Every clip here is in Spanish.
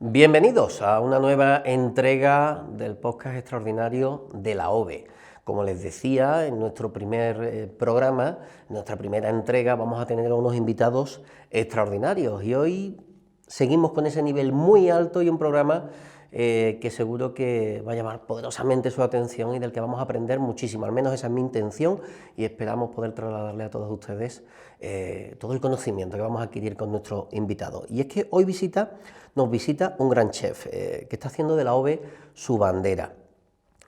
Bienvenidos a una nueva entrega del podcast extraordinario de la OVE. Como les decía, en nuestro primer programa, en nuestra primera entrega, vamos a tener a unos invitados extraordinarios y hoy seguimos con ese nivel muy alto y un programa que seguro que va a llamar poderosamente su atención y del que vamos a aprender muchísimo, al menos esa es mi intención y esperamos poder trasladarle a todos ustedes todo el conocimiento que vamos a adquirir con nuestro invitado. Y es que hoy nos visita un gran chef que está haciendo de la OVE su bandera.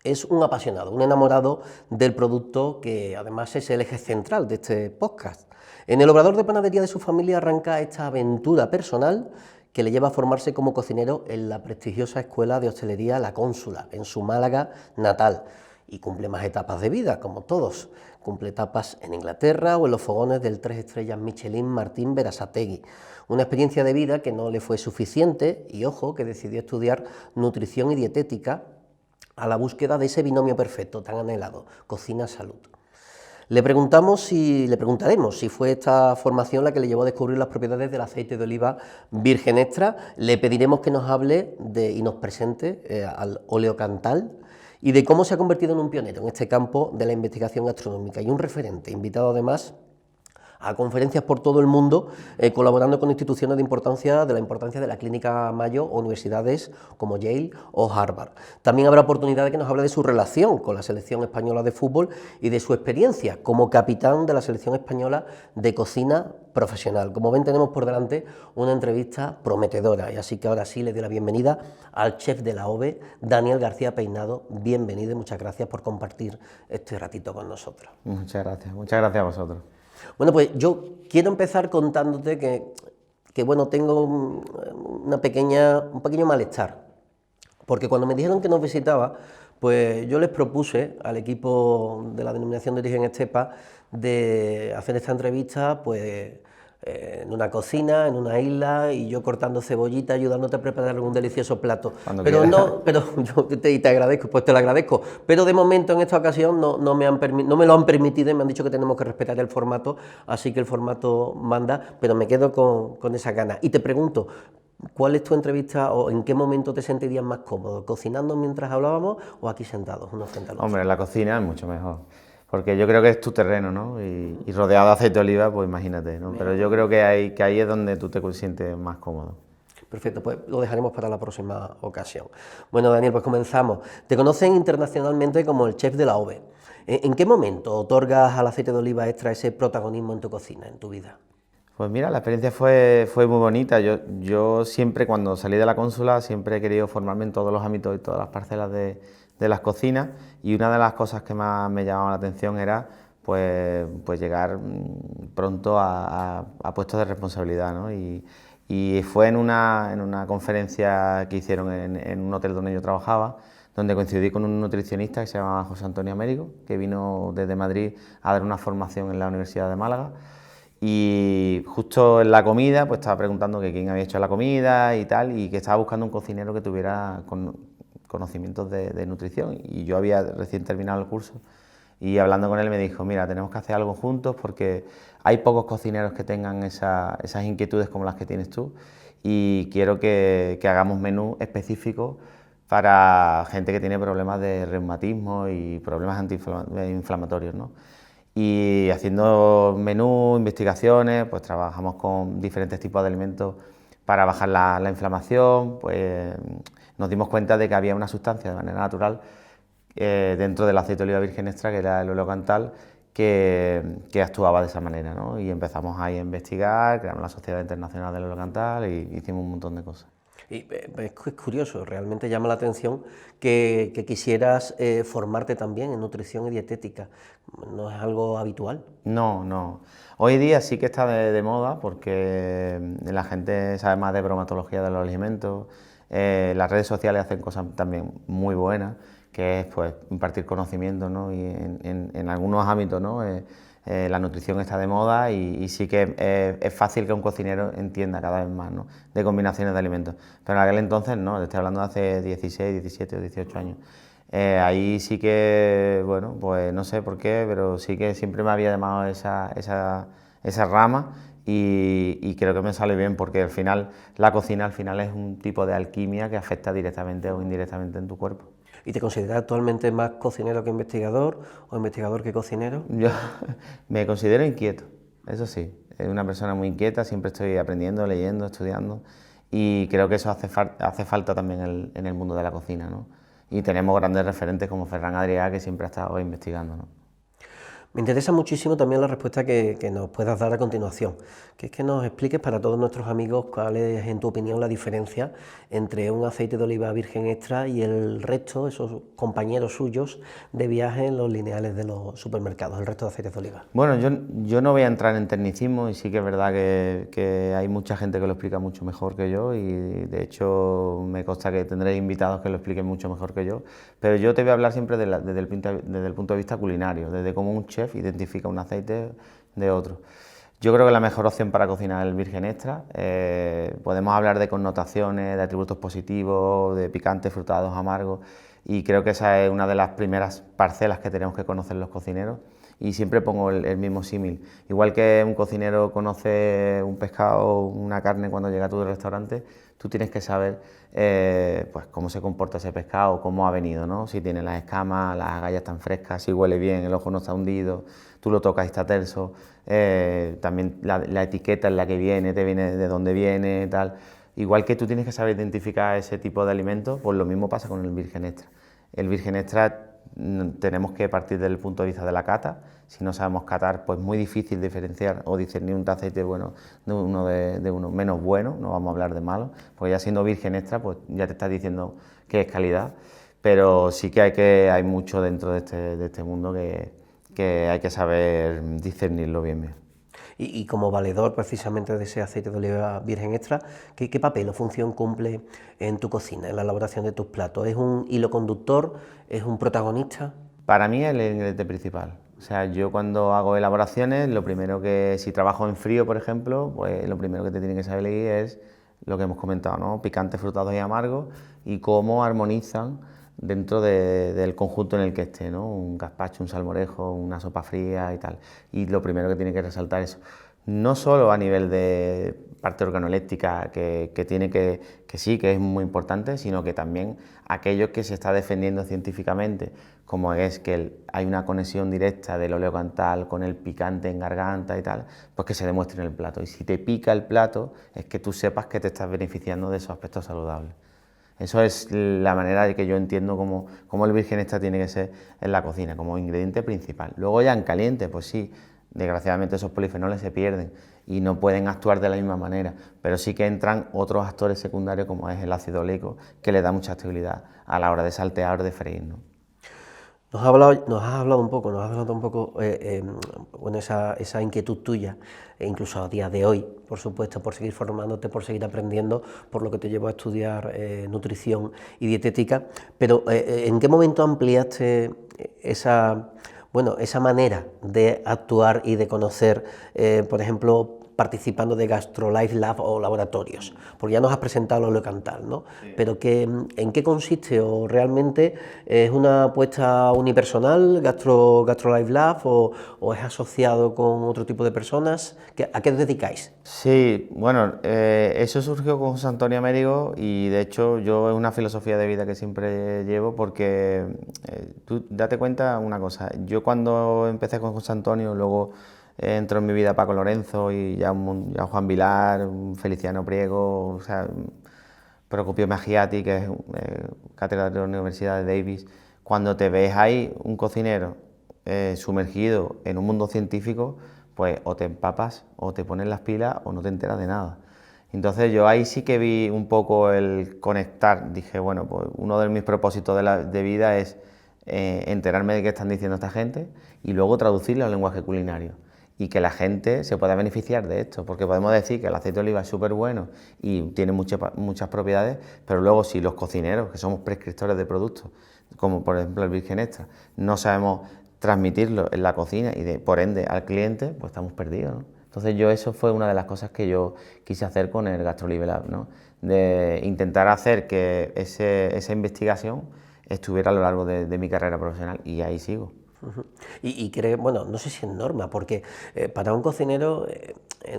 Es un apasionado, un enamorado del producto que además es el eje central de este podcast. En el obrador de panadería de su familia arranca esta aventura personal que le lleva a formarse como cocinero en la prestigiosa escuela de hostelería La Cónsula, en su Málaga natal, y cumple más etapas de vida, como todos. Cumple etapas en Inglaterra o en los fogones del 3 estrellas Michelin Martín Berasategui. Una experiencia de vida que no le fue suficiente y, ojo, que decidió estudiar nutrición y dietética a la búsqueda de ese binomio perfecto tan anhelado, cocina-salud. Le preguntaremos si fue esta formación la que le llevó a descubrir las propiedades del aceite de oliva virgen extra. Le pediremos que nos hable y nos presente al óleo Cantal y de cómo se ha convertido en un pionero en este campo de la investigación gastronómica y un referente, invitado además a conferencias por todo el mundo, colaborando con instituciones de la importancia de la Clínica Mayo o universidades como Yale o Harvard. También habrá oportunidad de que nos hable de su relación con la selección española de fútbol y de su experiencia como capitán de la selección española de cocina profesional. Como ven, tenemos por delante una entrevista prometedora y así que ahora sí le doy la bienvenida al chef de la OVE, Daniel García Peinado. Bienvenido y muchas gracias por compartir este ratito con nosotros. Muchas gracias a vosotros. Bueno, pues yo quiero empezar contándote que bueno, tengo un pequeño malestar, porque cuando me dijeron que nos visitaba, pues yo les propuse al equipo de la Denominación de Origen Estepa de hacer esta entrevista, pues en una cocina, en una isla, y yo cortando cebollita, ayudándote a preparar algún delicioso plato. Cuando Pero quieras. no, pero yo te agradezco, pues te lo agradezco. Pero de momento en esta ocasión no me lo han permitido y me han dicho que tenemos que respetar el formato, así que el formato manda, pero me quedo con esa gana. Y te pregunto, ¿cuál es tu entrevista o en qué momento te sentirías más cómodo? ¿Cocinando mientras hablábamos o aquí sentados, uno frente al otro? Hombre, en la cocina es mucho mejor, porque yo creo que es tu terreno, ¿no? Y rodeado de aceite de oliva, pues imagínate, ¿no? Pero yo creo que ahí es donde tú te sientes más cómodo. Perfecto, pues lo dejaremos para la próxima ocasión. Bueno, Daniel, pues comenzamos. Te conocen internacionalmente como el chef de la OVE. ¿En qué momento otorgas al aceite de oliva extra ese protagonismo en tu cocina, en tu vida? Pues mira, la experiencia fue muy bonita. Yo siempre, cuando salí de la cónsula, siempre he querido formarme en todos los ámbitos y todas las parcelas de las cocinas, y una de las cosas que más me llamaba la atención era pues llegar pronto a puestos de responsabilidad, ¿no? Y fue en una conferencia que hicieron en un hotel donde yo trabajaba, donde coincidí con un nutricionista que se llamaba José Antonio Américo, que vino desde Madrid a dar una formación en la Universidad de Málaga. Y justo en la comida, pues estaba preguntando que quién había hecho la comida y tal, y que estaba buscando un cocinero que tuviera conocimientos de nutrición. Y yo había recién terminado el curso, y hablando con él me dijo: mira, tenemos que hacer algo juntos porque hay pocos cocineros que tengan esas inquietudes como las que tienes tú, y quiero que hagamos menús específicos para gente que tiene problemas de reumatismo y problemas antiinflamatorios, ¿no? Y haciendo menús, investigaciones, pues trabajamos con diferentes tipos de alimentos para bajar la inflamación. Pues nos dimos cuenta de que había una sustancia de manera natural dentro del aceite de oliva virgen extra, que era el óleo Cantal, que actuaba de esa manera, ¿no? Y empezamos ahí a investigar, creamos la Sociedad Internacional del Óleo Cantal y hicimos un montón de cosas. Y es curioso, realmente llama la atención que quisieras formarte también en nutrición y dietética. ¿No es algo habitual? No. Hoy día sí que está de moda porque la gente sabe más de bromatología de los alimentos. Las redes sociales hacen cosas también muy buenas, que es pues impartir conocimiento, ¿no? Y en algunos ámbitos, ¿no? La nutrición está de moda y sí que es fácil que un cocinero entienda cada vez más, ¿no? De combinaciones de alimentos. Pero en aquel entonces no, te estoy hablando de hace 16, 17 o 18 años. Ahí sí que, bueno, pues no sé por qué, pero sí que siempre me había llamado esa rama y creo que me sale bien porque al final la cocina al final es un tipo de alquimia que afecta directamente o indirectamente en tu cuerpo. ¿Y te consideras actualmente más cocinero que investigador o investigador que cocinero? Yo me considero inquieto, eso sí, es una persona muy inquieta, siempre estoy aprendiendo, leyendo, estudiando y creo que eso hace falta también en el mundo de la cocina, ¿no? Y tenemos grandes referentes como Ferran Adrià que siempre ha estado investigando, ¿no? Me interesa muchísimo también la respuesta que nos puedas dar a continuación, que es que nos expliques para todos nuestros amigos cuál es, en tu opinión, la diferencia entre un aceite de oliva virgen extra y el resto, esos compañeros suyos de viaje en los lineales de los supermercados, el resto de aceites de oliva. Bueno, yo no voy a entrar en tecnicismo y sí que es verdad que hay mucha gente que lo explica mucho mejor que yo y de hecho me consta que tendré invitados que lo expliquen mucho mejor que yo, pero yo te voy a hablar siempre desde el punto de vista culinario, desde cómo un chef identifica un aceite de otro. Yo creo que la mejor opción para cocinar es el virgen extra. Podemos hablar de connotaciones, de atributos positivos, de picantes, frutados, amargos y creo que esa es una de las primeras parcelas que tenemos que conocer los cocineros y siempre pongo el mismo símil. Igual que un cocinero conoce un pescado o una carne cuando llega a tu restaurante, tú tienes que saber pues cómo se comporta ese pescado, cómo ha venido, ¿no? Si tiene las escamas, las agallas están frescas, si huele bien, el ojo no está hundido, tú lo tocas y está terso, también la etiqueta en la que viene, te viene de dónde viene, tal. Igual que tú tienes que saber identificar ese tipo de alimentos, pues lo mismo pasa con el virgen extra. El virgen extra tenemos que partir del punto de vista de la cata. Si no sabemos catar, pues es muy difícil diferenciar o discernir un aceite bueno de uno menos bueno, no vamos a hablar de malo, porque ya siendo virgen extra, pues ya te estás diciendo que es calidad, pero sí que hay mucho dentro de este mundo que hay que saber discernirlo bien. Y como valedor precisamente de ese aceite de oliva virgen extra, ¿qué papel o función cumple en tu cocina, en la elaboración de tus platos? ¿Es un hilo conductor? ¿Es un protagonista? Para mí es el ingrediente principal. O sea, yo cuando hago elaboraciones, lo primero que, si trabajo en frío, por ejemplo, pues lo primero que te tienen que saber elegir es lo que hemos comentado, ¿no? Picantes, frutados y amargos y cómo armonizan dentro del conjunto en el que esté, ¿no? Un gazpacho, un salmorejo, una sopa fría y tal. Y lo primero que tiene que resaltar es no solo a nivel de parte organoléptica, que tiene que sí, que es muy importante, sino que también aquello que se está defendiendo científicamente, como es que hay una conexión directa del óleo cantal con el picante en garganta y tal, pues que se demuestre en el plato. Y si te pica el plato, es que tú sepas que te estás beneficiando de esos aspectos saludables. Eso es la manera de que yo entiendo cómo el virgen extra tiene que ser en la cocina, como ingrediente principal. Luego ya en caliente, pues sí, desgraciadamente esos polifenoles se pierden y no pueden actuar de la misma manera, pero sí que entran otros actores secundarios como es el ácido oleico, que le da mucha estabilidad a la hora de saltear o de freír, ¿no? Nos has hablado un poco, bueno, esa inquietud tuya, e incluso a día de hoy, por supuesto, por seguir formándote, por seguir aprendiendo, por lo que te llevó a estudiar nutrición y dietética, pero ¿en qué momento ampliaste esa manera de actuar y de conocer, por ejemplo, participando de GastroLife Lab o laboratorios? Porque ya nos has presentado lo cantal, ¿no? Sí. Pero ¿en qué consiste? ¿O realmente es una apuesta unipersonal, GastroLife Lab, o es asociado con otro tipo de personas? ¿A qué os dedicáis? Sí, bueno, eso surgió con José Antonio Américo y de hecho yo es una filosofía de vida que siempre llevo porque tú date cuenta una cosa, yo cuando empecé con José Antonio, luego entró en mi vida Paco Lorenzo y ya Juan Vilar, Feliciano Priego, o sea, Procopio Maggiati, que es catedrático de la Universidad de Davis. Cuando te ves ahí un cocinero sumergido en un mundo científico, pues o te empapas o te pones las pilas o no te enteras de nada. Entonces yo ahí sí que vi un poco el conectar, dije, bueno, pues uno de mis propósitos de vida es enterarme de qué están diciendo esta gente y luego traducirlo al lenguaje culinario y que la gente se pueda beneficiar de esto, porque podemos decir que el aceite de oliva es súper bueno y tiene muchas propiedades, pero luego si los cocineros, que somos prescriptores de productos, como por ejemplo el virgen extra, no sabemos transmitirlo en la cocina y por ende al cliente, pues estamos perdidos, ¿no? Entonces eso fue una de las cosas que yo quise hacer con el GastroLife Lab, ¿no? De intentar hacer que esa investigación estuviera a lo largo de mi carrera profesional y ahí sigo. Ujú. Y bueno, no sé si es norma, porque para un cocinero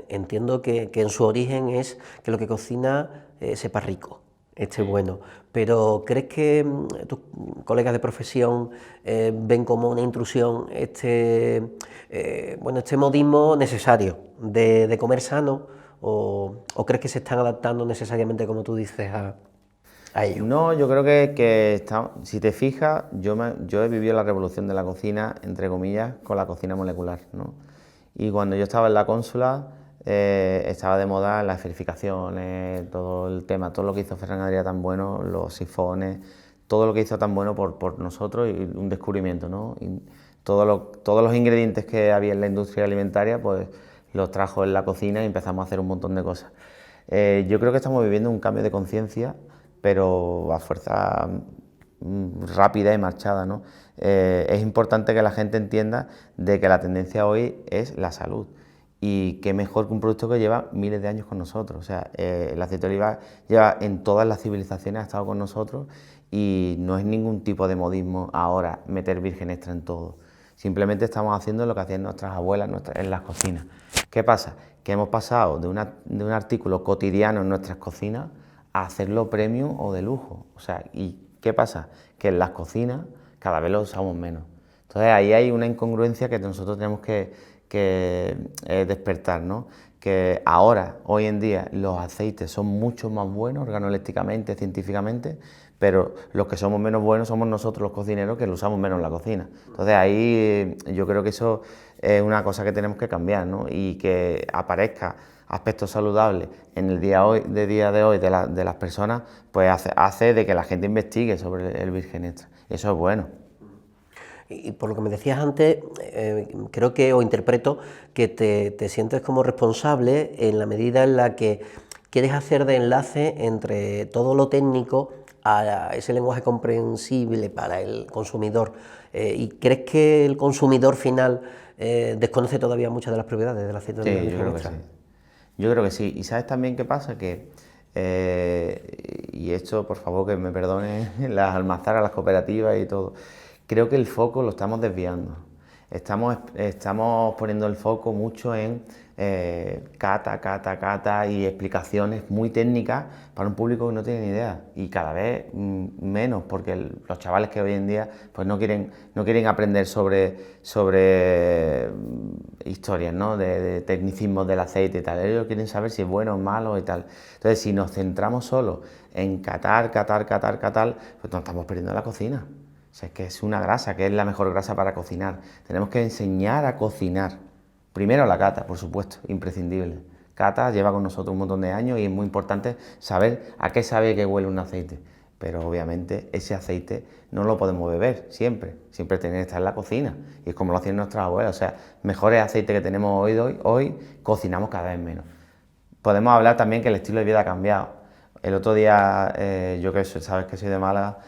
entiendo que en su origen es que lo que cocina sepa rico, esté bueno, pero ¿crees que tus colegas de profesión ven como una intrusión bueno, este modismo necesario de comer sano o crees que se están adaptando necesariamente, como tú dices, a ello? No, yo creo si te fijas, yo he vivido la revolución de la cocina, entre comillas, con la cocina molecular, ¿no? Y cuando yo estaba en la cónsula, estaba de moda las esferificaciones, todo el tema, todo lo que hizo Ferran Adrià tan bueno, los sifones, todo lo que hizo tan bueno por nosotros y un descubrimiento, ¿no? Y todos los ingredientes que había en la industria alimentaria, pues los trajo en la cocina y empezamos a hacer un montón de cosas. Yo creo que estamos viviendo un cambio de conciencia, pero a fuerza rápida y marchada, ¿no? Es importante que la gente entienda de que la tendencia hoy es la salud y qué mejor que un producto que lleva miles de años con nosotros. O sea, el aceite de oliva lleva en todas las civilizaciones, ha estado con nosotros y no es ningún tipo de modismo ahora meter virgen extra en todo. Simplemente estamos haciendo lo que hacían nuestras abuelas en las cocinas. ¿Qué pasa? Que hemos pasado de un artículo cotidiano en nuestras cocinas a hacerlo premium o de lujo. O sea, ¿y qué pasa? Que en las cocinas cada vez lo usamos menos. Entonces ahí hay una incongruencia que nosotros tenemos que despertar, ¿no? Que ahora, hoy en día, los aceites son mucho más buenos organolépticamente, científicamente, pero los que somos menos buenos somos nosotros los cocineros que lo usamos menos en la cocina. Entonces ahí yo creo que eso es una cosa que tenemos que cambiar, ¿no? Y que aparezca aspectos saludables en el día de hoy de las personas, pues hace de que la gente investigue sobre el virgen extra. Y eso es bueno. Y por lo que me decías antes, creo que, o interpreto, que te sientes como responsable en la medida en la que quieres hacer de enlace entre todo lo técnico a ese lenguaje comprensible para el consumidor. ¿Y crees que el consumidor final desconoce todavía muchas de las propiedades del aceite de oliva Sí, yo creo que sí. Yo creo que sí. ¿Y sabes también qué pasa? Y esto, por favor, que me perdone las almazaras, las cooperativas y todo, creo que el foco lo estamos desviando. Estamos poniendo el foco mucho en cata y explicaciones muy técnicas para un público que no tiene ni idea y cada vez menos, porque los chavales que hoy en día pues no quieren aprender sobre historias, ¿no? de tecnicismos del aceite y tal. Ellos quieren saber si es bueno o malo y tal. Entonces, si nos centramos solo en catar, pues nos estamos perdiendo la cocina. O sea, es que es una grasa, que es la mejor grasa para cocinar. Tenemos que enseñar a cocinar. Primero la cata, por supuesto, imprescindible. Cata lleva con nosotros un montón de años y es muy importante saber a qué sabe que huele un aceite. Pero obviamente ese aceite no lo podemos beber siempre tiene que estar en la cocina. Y es como lo hacían nuestras abuelas. O sea, mejores aceites que tenemos hoy cocinamos cada vez menos. Podemos hablar también que el estilo de vida ha cambiado. El otro día, yo que sabes que soy de Málaga,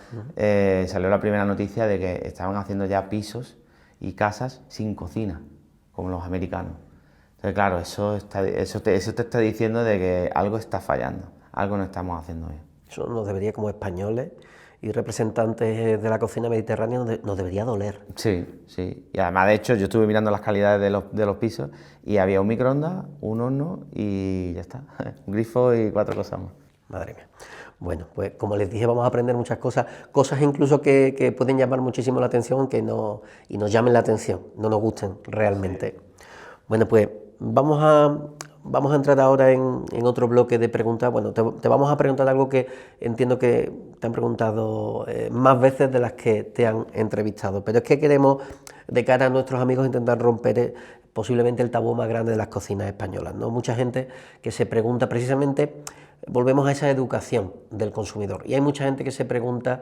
salió la primera noticia de que estaban haciendo ya pisos y casas sin cocina, como los americanos. Entonces, claro, eso te está diciendo de que algo está fallando, algo no estamos haciendo bien. Eso nos debería, como españoles y representantes de la cocina mediterránea, nos debería doler. Sí, sí. Y además, de hecho, yo estuve mirando las calidades de los pisos y había un microondas, un horno y ya está. Un grifo y 4 cosas más. Madre mía. Bueno, pues como les dije, vamos a aprender muchas cosas incluso que pueden llamar muchísimo la atención y nos llamen la atención, no nos gusten realmente. Sí. Bueno, pues vamos a entrar ahora en otro bloque de preguntas. Bueno, te vamos a preguntar algo que entiendo que te han preguntado más veces de las que te han entrevistado, pero es que queremos, de cara a nuestros amigos, intentar romper posiblemente el tabú más grande de las cocinas españolas, ¿no? Mucha gente que se pregunta precisamente. Volvemos a esa educación del consumidor y hay mucha gente que se pregunta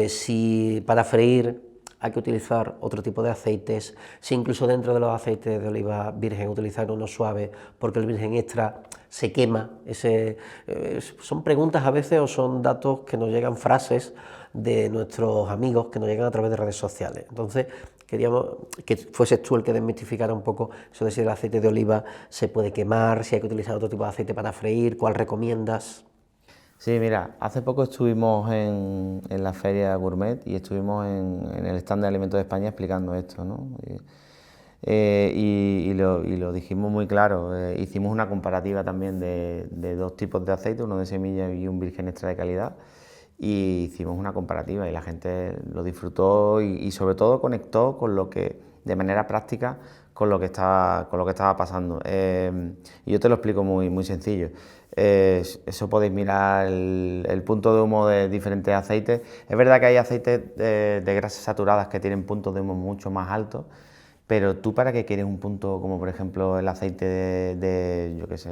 si para freír hay que utilizar otro tipo de aceites, si incluso dentro de los aceites de oliva virgen utilizar uno suave porque el virgen extra se quema. Son preguntas a veces o son datos que nos llegan, frases de nuestros amigos que nos llegan a través de redes sociales. Entonces queríamos que fueses tú el que desmitificara un poco eso de si el aceite de oliva se puede quemar, si hay que utilizar otro tipo de aceite para freír, ¿cuál recomiendas? Sí, mira, hace poco estuvimos en la Feria Gourmet y estuvimos en el stand de Alimentos de España explicando esto, ¿no? Y lo dijimos muy claro. Hicimos una comparativa también de dos tipos de aceite, uno de semilla y un virgen extra de calidad, y hicimos una comparativa y la gente lo disfrutó y sobre todo conectó con lo que, de manera práctica, con lo que estaba pasando. Y yo te lo explico muy sencillo. Eso podéis mirar el punto de humo de diferentes aceites. Es verdad que hay aceites de grasas saturadas que tienen puntos de humo mucho más altos, pero tú para qué quieres un punto como por ejemplo el aceite yo qué sé,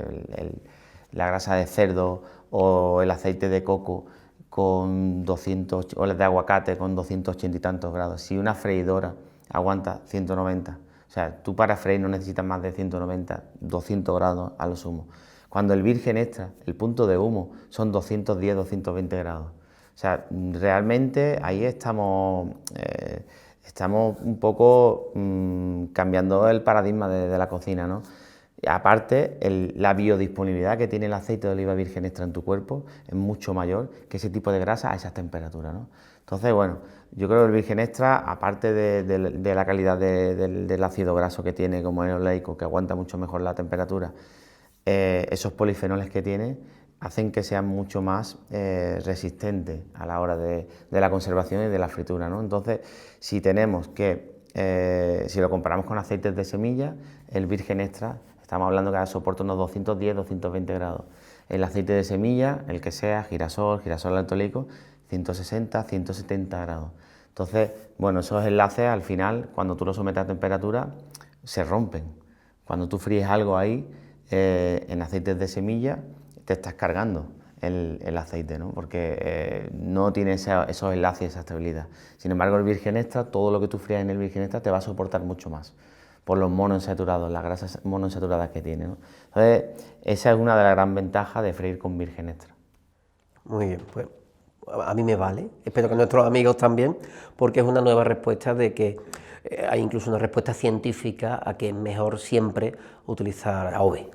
la grasa de cerdo o el aceite de coco con 200, o el de aguacate con 280 y tantos grados. Si una freidora aguanta 190, o sea, tú para freír no necesitas más de 190, 200 grados a lo sumo. Cuando el virgen extra, el punto de humo, son 210, 220 grados. O sea, realmente ahí estamos un poco cambiando el paradigma de la cocina, ¿no? Y aparte, la biodisponibilidad que tiene el aceite de oliva virgen extra en tu cuerpo es mucho mayor que ese tipo de grasa a esas temperaturas, ¿no? Entonces, bueno, yo creo que el virgen extra, aparte de la calidad del ácido graso que tiene, como el oleico, que aguanta mucho mejor la temperatura, esos polifenoles que tiene hacen que sean mucho más resistentes a la hora de la conservación y de la fritura, ¿no? Entonces, si lo comparamos con aceites de semilla, el virgen extra, estamos hablando que soporta unos 210, 220 grados. El aceite de semilla, el que sea, girasol alto oleico, 160, 170 grados. Entonces, bueno, esos enlaces al final, cuando tú los sometes a temperatura, se rompen. Cuando tú fríes algo ahí, en aceites de semilla, te estás cargando el aceite, ¿no? Porque no tiene esos enlaces y esa estabilidad. Sin embargo, el virgen extra, todo lo que tú frías en el virgen extra te va a soportar mucho más por los monoinsaturados, las grasas monoinsaturadas que tiene, ¿no? Entonces, esa es una de las grandes ventajas de freír con virgen extra. Muy bien, pues a mí me vale, espero que nuestros amigos también, porque es una nueva respuesta de que hay incluso una respuesta científica a que es mejor siempre utilizar AOVE.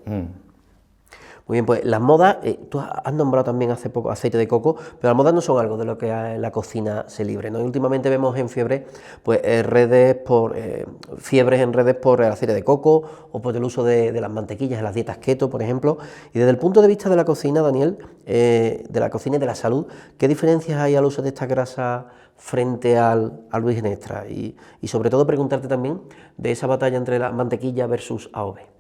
Muy bien, pues las modas, tú has nombrado también hace poco aceite de coco, pero las modas no son algo de lo que en la cocina se libre, ¿no? Y últimamente vemos en fiebre, pues fiebres en redes por el aceite de coco o por el uso de las mantequillas en las dietas keto, por ejemplo. Y desde el punto de vista de la cocina, Daniel, de la cocina y de la salud, ¿qué diferencias hay al uso de esta grasa frente al virgen extra? Y sobre todo preguntarte también de esa batalla entre la mantequilla versus AOVE.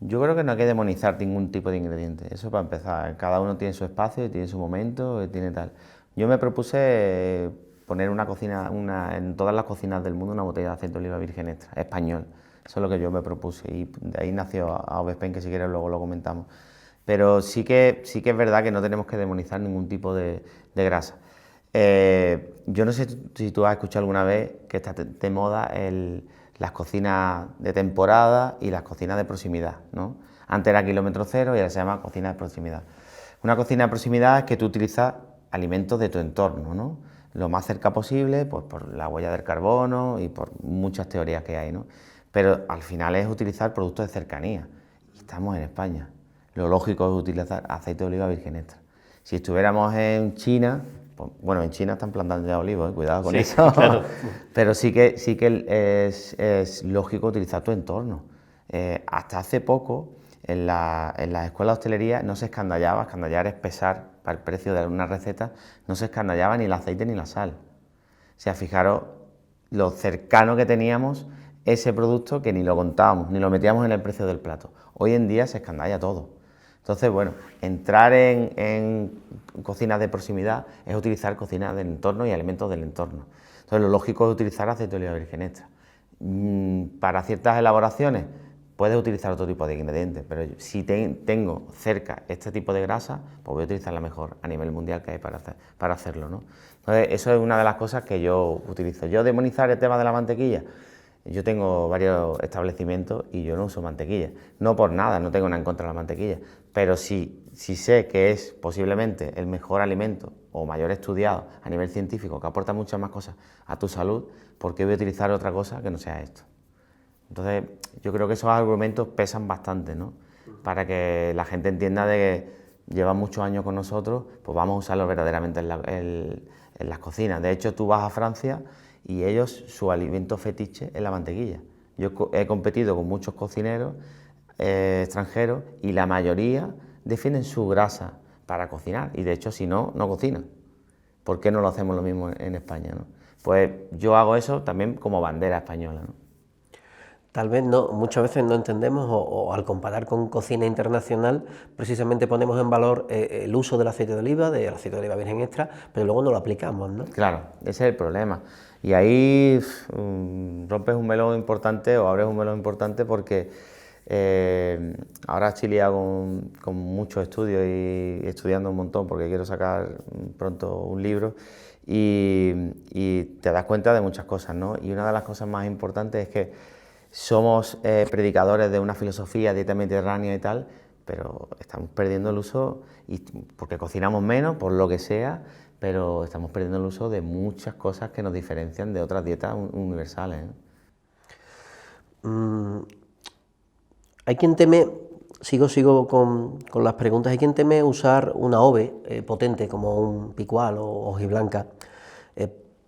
Yo creo que no hay que demonizar ningún tipo de ingrediente, eso para empezar. Cada uno tiene su espacio y tiene su momento y tiene tal. Yo me propuse poner en todas las cocinas del mundo una botella de aceite de oliva virgen extra, español. Eso es lo que yo me propuse y de ahí nació AOVE Spain, que si quieres luego lo comentamos. Pero sí que es verdad que no tenemos que demonizar ningún tipo de grasa. Yo no sé si tú has escuchado alguna vez que está de moda las cocinas de temporada y las cocinas de proximidad, ¿no? Antes era kilómetro cero y ahora se llama cocina de proximidad. Una cocina de proximidad es que tú utilizas alimentos de tu entorno, ¿no? Lo más cerca posible, pues por la huella del carbono y por muchas teorías que hay, ¿no? Pero al final es utilizar productos de cercanía. Y estamos en España. Lo lógico es utilizar aceite de oliva virgen extra. Si estuviéramos en China, pues, bueno, en China están plantando ya olivos, cuidado con eso. Claro. Pero sí que es lógico utilizar tu entorno. Hasta hace poco, en las escuelas de hostelería no se escandallaba. Escandallar es pesar para el precio de una receta. No se escandallaba ni el aceite ni la sal. O sea, fijaros lo cercano que teníamos ese producto, que ni lo contábamos, ni lo metíamos en el precio del plato. Hoy en día se escandalla todo. Entonces, bueno, entrar en cocinas de proximidad es utilizar cocinas del entorno y alimentos del entorno. Entonces, lo lógico es utilizar aceite de oliva virgen extra. Para ciertas elaboraciones puedes utilizar otro tipo de ingredientes, pero si tengo cerca este tipo de grasa, pues voy a utilizar la mejor a nivel mundial que hay para hacerlo, ¿no? Entonces, eso es una de las cosas que yo utilizo. Yo demonizar el tema de la mantequilla. Yo tengo varios establecimientos y yo no uso mantequilla. No por nada, no tengo nada en contra de la mantequilla, pero si sé que es posiblemente el mejor alimento o mayor estudiado a nivel científico, que aporta muchas más cosas a tu salud, ¿por qué voy a utilizar otra cosa que no sea esto? Entonces, yo creo que esos argumentos pesan bastante, ¿no? Para que la gente entienda de llevan muchos años con nosotros, pues vamos a usarlos verdaderamente en las cocinas. De hecho, tú vas a Francia y ellos, su alimento fetiche es la mantequilla. Yo he competido con muchos cocineros extranjeros y la mayoría defienden su grasa para cocinar y de hecho si no, no cocinan. ¿Por qué no lo hacemos lo mismo en España, no? Pues yo hago eso también como bandera española, ¿no? Tal vez no, muchas veces no entendemos o al comparar con cocina internacional precisamente ponemos en valor el uso del aceite de oliva, del aceite de oliva virgen extra, pero luego no lo aplicamos, ¿no? Claro, ese es el problema. Y ahí rompes un melón importante o abres un melón importante porque ahora estoy liado con muchos estudios y estudiando un montón porque quiero sacar pronto un libro y te das cuenta de muchas cosas, ¿no? Y una de las cosas más importantes es que somos predicadores de una filosofía, dieta mediterránea y tal, pero estamos perdiendo el uso, porque cocinamos menos, por lo que sea, pero estamos perdiendo el uso de muchas cosas que nos diferencian de otras dietas universales, ¿eh? Hay quien teme, sigo con las preguntas, hay quien teme usar una ove potente como un picual o hojiblanca,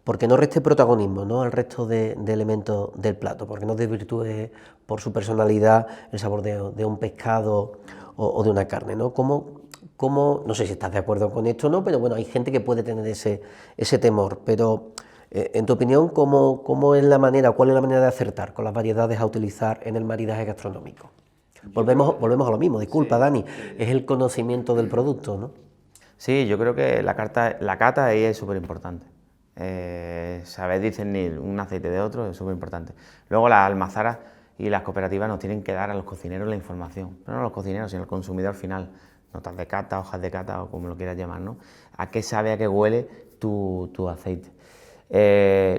porque no reste protagonismo, ¿no?, al resto de elementos del plato, porque no desvirtúe por su personalidad el sabor de un pescado o de una carne, ¿no? No sé si estás de acuerdo con esto o no, pero bueno, hay gente que puede tener ese temor, pero en tu opinión, ¿cuál es la manera de acertar con las variedades a utilizar en el maridaje gastronómico? Volvemos a lo mismo, disculpa, sí, Dani, es el conocimiento del producto, ¿no? Sí, yo creo que la cata ahí es súper importante. Saber discernir un aceite de otro es súper importante. Luego las almazaras y las cooperativas nos tienen que dar a los cocineros la información, no a los cocineros, sino al consumidor final, notas de cata, hojas de cata o como lo quieras llamar, ¿no? A qué sabe, a qué huele tu aceite.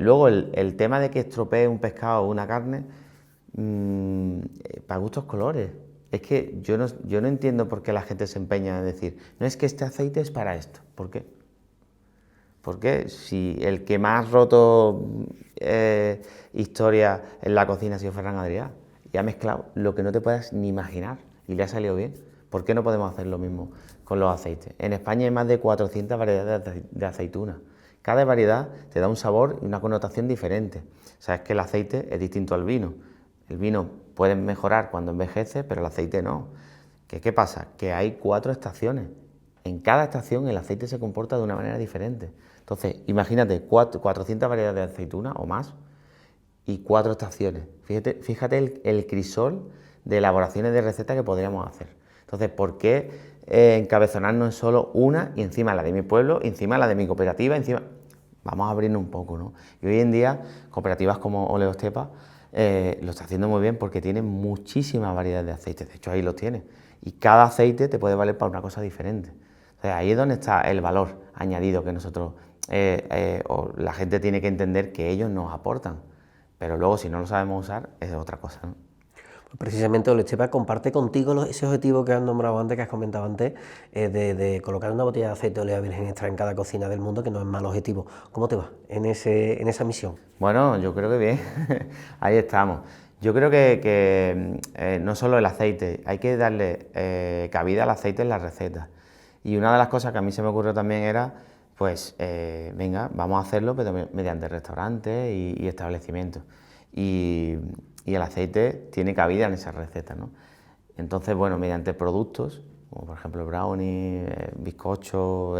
Luego el tema de que estropee un pescado o una carne, para gustos colores. Es que yo no entiendo por qué la gente se empeña en decir, no, es que este aceite es para esto. ¿Por qué? Porque si el que más roto historia en la cocina ha sido Ferran Adrià, y ha mezclado lo que no te puedas ni imaginar y le ha salido bien, ¿por qué no podemos hacer lo mismo con los aceites? En España hay más de 400 variedades de aceitunas. Cada variedad te da un sabor y una connotación diferente. Sabes que el aceite es distinto al vino. El vino puede mejorar cuando envejece, pero el aceite no. ¿Qué pasa? Que hay 4 estaciones. En cada estación el aceite se comporta de una manera diferente. Entonces, imagínate 400 variedades de aceituna o más y 4 estaciones. Fíjate el crisol de elaboraciones de recetas que podríamos hacer. Entonces, ¿por qué encabezonarnos en solo una y encima la de mi pueblo, encima la de mi cooperativa, encima... Vamos a abrirnos un poco, ¿no? Y hoy en día, cooperativas como Oleostepa lo está haciendo muy bien porque tiene muchísimas variedades de aceites. De hecho, ahí los tiene. Y cada aceite te puede valer para una cosa diferente. O sea, ahí es donde está el valor añadido que nosotros, o la gente tiene que entender que ellos nos aportan. Pero luego, si no lo sabemos usar, es otra cosa, ¿no? Precisamente Oleostepa comparte contigo ese objetivo que has nombrado antes, que has comentado antes, de colocar una botella de aceite de oliva virgen extra en cada cocina del mundo, que no es mal objetivo. ¿Cómo te va en esa misión? Bueno, yo creo que bien, ahí estamos. Yo creo que no solo el aceite, hay que darle cabida al aceite en las recetas. Y una de las cosas que a mí se me ocurrió también era, pues, venga, vamos a hacerlo, pero mediante restaurantes y establecimientos. Y el aceite tiene cabida en esas recetas, ¿no? Entonces, bueno, mediante productos, como por ejemplo brownie, bizcocho,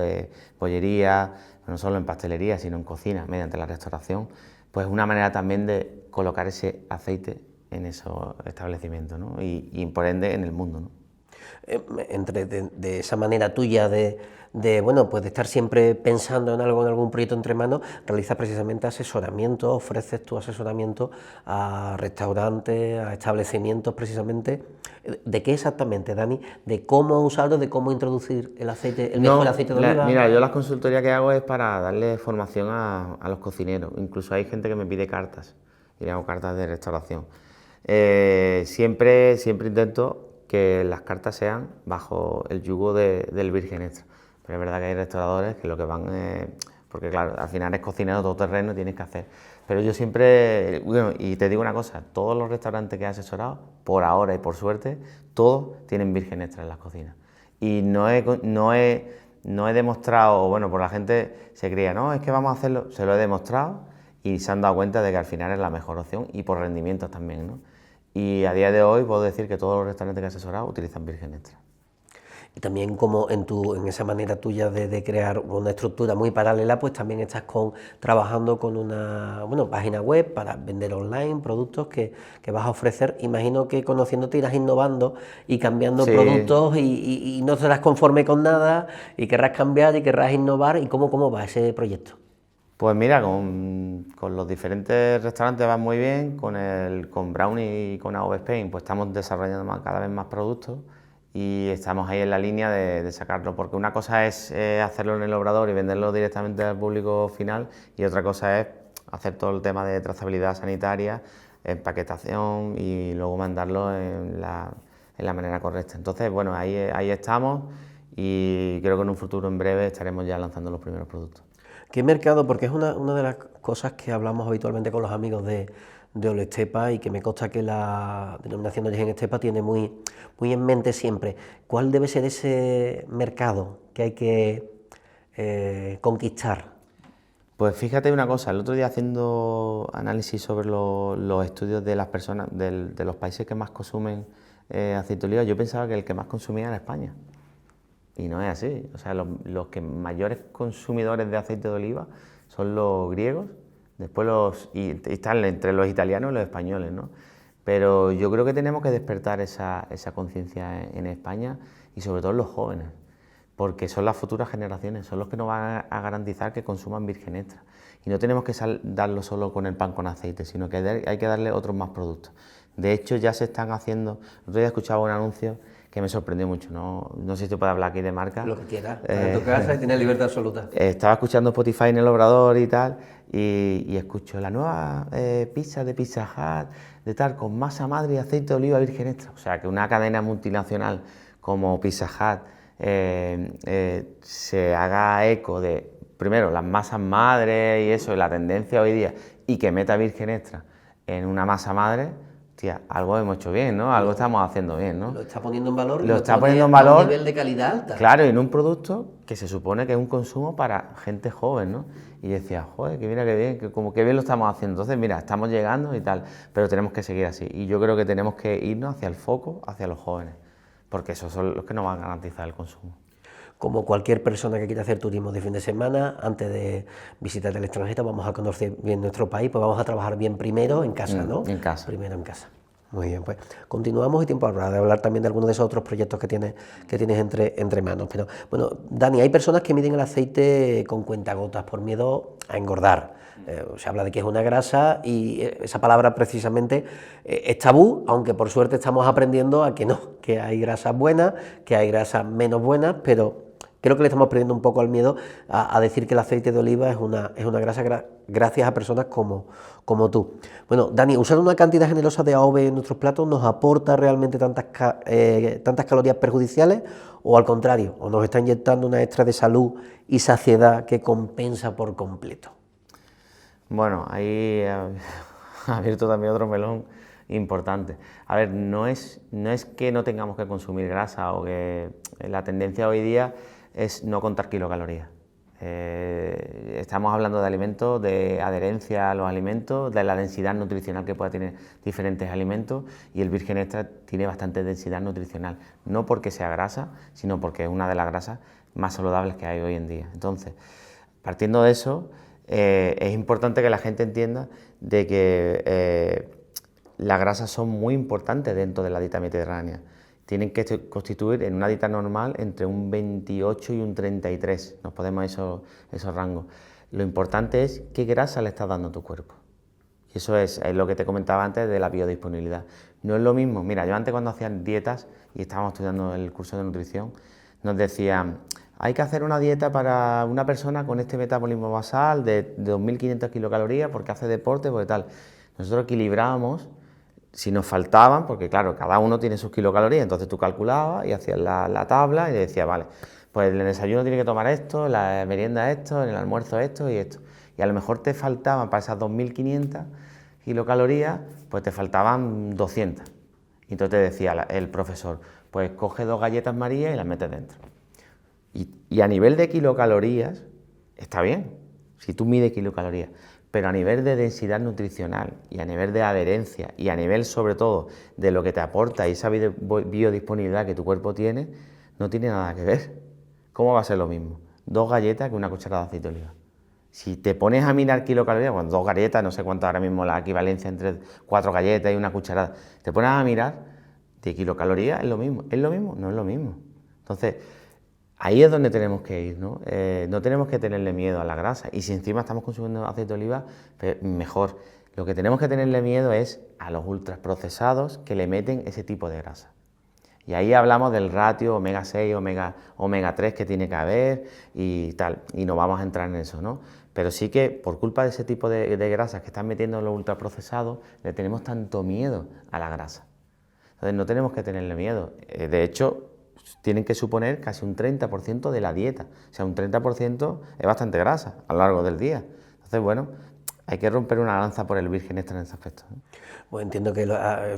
bollería, no solo en pastelería, sino en cocina, mediante la restauración, pues es una manera también de colocar ese aceite en esos establecimientos, ¿no? Y por ende en el mundo, ¿no? De esa manera tuya bueno, pues de estar siempre pensando en algo, en algún proyecto entre manos, realizas precisamente asesoramiento, ofreces tu asesoramiento a restaurantes, a establecimientos precisamente. ¿De qué exactamente, Dani? ¿De cómo usarlo, de cómo introducir el aceite, el mejor aceite de oliva? Mira, yo las consultorías que hago es para darle formación a los cocineros. Incluso hay gente que me pide cartas, y le hago cartas de restauración. Siempre intento que las cartas sean bajo el yugo del virgen extra. Pero es verdad que hay restauradores que lo que van porque claro, al final es cocinero todoterreno y tienes que hacer. Pero yo siempre, bueno, y te digo una cosa, todos los restaurantes que he asesorado, por ahora y por suerte, todos tienen virgen extra en las cocinas. Y no he demostrado, bueno, pues la gente se creía, no, es que vamos a hacerlo, se lo he demostrado y se han dado cuenta de que al final es la mejor opción y por rendimientos también, ¿no? Y a día de hoy puedo decir que todos los restaurantes que he asesorado utilizan virgen extra. Y también como en esa manera tuya de crear una estructura muy paralela, pues también estás trabajando con una página web para vender online productos que vas a ofrecer. Imagino que conociéndote irás innovando y cambiando Sí, productos y no serás conforme con nada y querrás cambiar y querrás innovar. ¿Y cómo va ese proyecto? pues mira, con los diferentes restaurantes va muy bien, con Brownie y con AOV Spain pues estamos desarrollando cada vez más productos y estamos ahí en la línea de sacarlo, porque una cosa es hacerlo en el obrador y venderlo directamente al público final y otra cosa es hacer todo el tema de trazabilidad sanitaria, empaquetación y luego mandarlo en la manera correcta. Entonces, bueno, ahí estamos y creo que en un futuro en breve estaremos ya lanzando los primeros productos. ¿Qué mercado? Porque es una de las cosas que hablamos habitualmente con los amigos de Olestepa y que me consta que la denominación de origen Estepa tiene muy en mente siempre. ¿Cuál debe ser ese mercado que hay que conquistar? Pues fíjate una cosa, el otro día haciendo análisis sobre los estudios de las personas, de los países que más consumen aceite de oliva, yo pensaba que el que más consumía era España. Y no es así. O sea, los que mayores consumidores de aceite de oliva son los griegos, después y están entre los italianos y los españoles, ¿no? Pero yo creo que tenemos que despertar esa conciencia en España y sobre todo en los jóvenes, porque son las futuras generaciones, son los que nos van a garantizar que consuman virgen extra. Y no tenemos que darlo solo con el pan con aceite, sino que hay que darle otros más productos. De hecho, ya se están haciendo. El otro día escuchaba un anuncio que me sorprendió mucho, no sé si te puedo hablar aquí de marca. Lo que quieras, en tu casa y tienes libertad absoluta. Estaba escuchando Spotify en el obrador y tal, y escucho la nueva pizza de Pizza Hut, de tal, con masa madre y aceite de oliva virgen extra. O sea, que una cadena multinacional como Pizza Hut se haga eco de, primero, las masas madres y eso, y la tendencia hoy día, y que meta virgen extra en una masa madre. Hostia, algo hemos hecho bien, ¿no? Algo estamos haciendo bien, ¿no? Lo está poniendo en valor, Lo está poniendo en valor a un nivel de calidad alta. Claro, y en un producto que se supone que es un consumo para gente joven, ¿no? Y decía, joder, que mira qué bien, que como que bien lo estamos haciendo. Entonces, mira, estamos llegando y tal, pero tenemos que seguir así. Y yo creo que tenemos que irnos hacia el foco, hacia los jóvenes, porque esos son los que nos van a garantizar el consumo. Como cualquier persona que quiera hacer turismo de fin de semana, antes de visitar el extranjero, vamos a conocer bien nuestro país, pues vamos a trabajar bien primero en casa, ¿no? En casa. Primero en casa. Muy bien, pues continuamos y tiempo habrá de hablar también de algunos de esos otros proyectos que tienes entre manos. Pero bueno, Dani, hay personas que miden el aceite con cuentagotas por miedo a engordar. Se habla de que es una grasa y esa palabra precisamente es tabú, aunque por suerte estamos aprendiendo a que no, que hay grasas buenas, que hay grasas menos buenas, pero creo que le estamos perdiendo un poco al miedo a decir que el aceite de oliva es una grasa gracias a personas como tú. Bueno, Dani, usar una cantidad generosa de AOV en nuestros platos nos aporta realmente tantas calorías perjudiciales o al contrario, o nos está inyectando una extra de salud y saciedad que compensa por completo. Bueno, ahí ha abierto también otro melón importante. A ver, no es que no tengamos que consumir grasa o que la tendencia hoy día es no contar kilocalorías. Estamos hablando de alimentos, de adherencia a los alimentos, de la densidad nutricional que pueda tener diferentes alimentos y el virgen extra tiene bastante densidad nutricional, no porque sea grasa, sino porque es una de las grasas más saludables que hay hoy en día. Entonces, partiendo de eso, es importante que la gente entienda de que las grasas son muy importantes dentro de la dieta mediterránea. Tienen que constituir en una dieta normal entre un 28 y un 33, nos podemos esos rangos. Lo importante es qué grasa le estás dando a tu cuerpo. Y eso es lo que te comentaba antes de la biodisponibilidad. No es lo mismo, mira, yo antes cuando hacía dietas y estábamos estudiando el curso de nutrición, nos decían, hay que hacer una dieta para una persona con este metabolismo basal de 2.500 kilocalorías porque hace deporte, porque tal. Nosotros equilibrábamos. Si nos faltaban, porque claro, cada uno tiene sus kilocalorías, entonces tú calculabas y hacías la tabla y decías, vale, pues en el desayuno tiene que tomar esto, en la merienda esto, en el almuerzo esto y esto. Y a lo mejor te faltaban para esas 2.500 kilocalorías, pues te faltaban 200. Y entonces te decía el profesor, pues coge 2 galletas María y las metes dentro. Y a nivel de kilocalorías, está bien, si tú mides kilocalorías, pero a nivel de densidad nutricional y a nivel de adherencia y a nivel sobre todo de lo que te aporta y esa biodisponibilidad que tu cuerpo tiene, no tiene nada que ver. ¿Cómo va a ser lo mismo? 2 galletas que una cucharada de aceite de oliva. Si te pones a mirar kilocalorías, bueno, 2 galletas, no sé cuánto ahora mismo la equivalencia entre 4 galletas y una cucharada, te pones a mirar de kilocalorías, ¿es lo mismo? ¿Es lo mismo? No es lo mismo. Entonces, ahí es donde tenemos que ir, ¿no? No tenemos que tenerle miedo a la grasa y si encima estamos consumiendo aceite de oliva, pues mejor. Lo que tenemos que tenerle miedo es a los ultraprocesados que le meten ese tipo de grasa. Y ahí hablamos del ratio omega 6, omega 3 que tiene que haber y tal, y no vamos a entrar en eso, ¿no? Pero sí que por culpa de ese tipo de grasas que están metiendo en los ultraprocesados, le tenemos tanto miedo a la grasa. Entonces no tenemos que tenerle miedo. De hecho, tienen que suponer casi un 30% de la dieta. O sea, un 30% es bastante grasa a lo largo del día. Entonces, bueno, hay que romper una lanza por el virgen extra en ese aspecto, ¿no? Pues entiendo que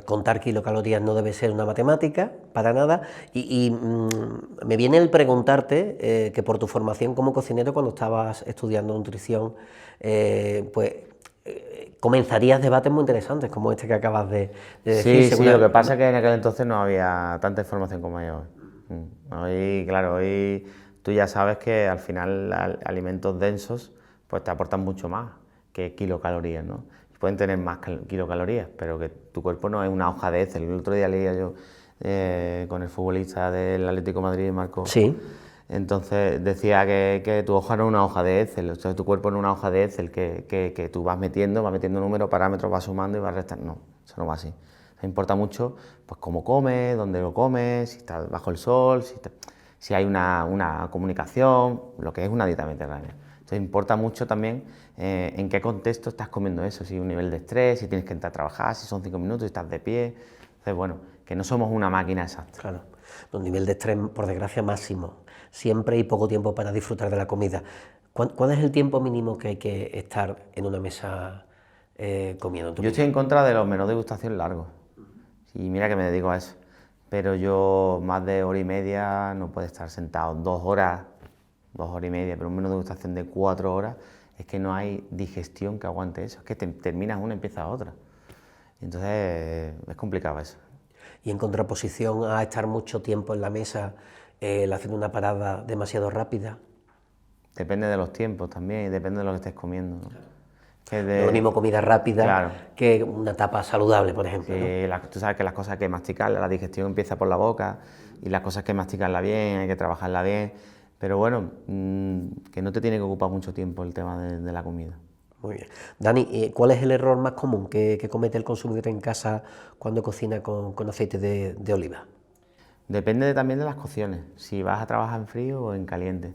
contar kilocalorías no debe ser una matemática, para nada, me viene el preguntarte que por tu formación como cocinero, cuando estabas estudiando nutrición, comenzarías debates muy interesantes, como este que acabas de decir. Sí, lo que pasa es que en aquel entonces no había tanta información como hay hoy. Hoy, claro, hoy tú ya sabes que al final alimentos densos pues te aportan mucho más que kilocalorías, ¿no? Pueden tener más kilocalorías, pero que tu cuerpo no es una hoja de Excel. El otro día leía yo con el futbolista del Atlético de Madrid, Marco. Sí. Entonces decía que tu hoja no es una hoja de Excel, o sea, tu cuerpo no es una hoja de Excel que tú vas metiendo números, parámetros, vas sumando y vas restando. No, eso no va así. Me importa mucho pues cómo comes, dónde lo comes, si estás bajo el sol, si hay una comunicación, lo que es una dieta mediterránea. Entonces importa mucho también en qué contexto estás comiendo eso, si hay un nivel de estrés, si tienes que entrar a trabajar, si son 5 minutos, si estás de pie. Entonces, bueno, que no somos una máquina exacta. Claro, un nivel de estrés, por desgracia, máximo. Siempre hay poco tiempo para disfrutar de la comida. ¿Cuál es el tiempo mínimo que hay que estar en una mesa comiendo? Yo estoy en contra de los menús de degustación largos. Y mira que me dedico a eso. Pero yo más de hora y media no puedo estar sentado 2 horas, 2 horas y media, pero un menú de degustación de 4 horas, es que no hay digestión que aguante eso. Es que terminas una y empiezas otra. Entonces es complicado eso. Y en contraposición a estar mucho tiempo en la mesa, haciendo una parada demasiado rápida. Depende de los tiempos también y depende de lo que estés comiendo, ¿no? No es lo mismo comida rápida, claro, que una tapa saludable, por ejemplo. Sí, ¿no? tú sabes que las cosas hay que masticarlas, la digestión empieza por la boca y las cosas hay que masticarla bien, hay que trabajarla bien, pero bueno, que no te tiene que ocupar mucho tiempo el tema de la comida. Muy bien. Dani, ¿cuál es el error más común que comete el consumidor en casa cuando cocina con aceite de oliva? Depende también de las cocciones, si vas a trabajar en frío o en caliente.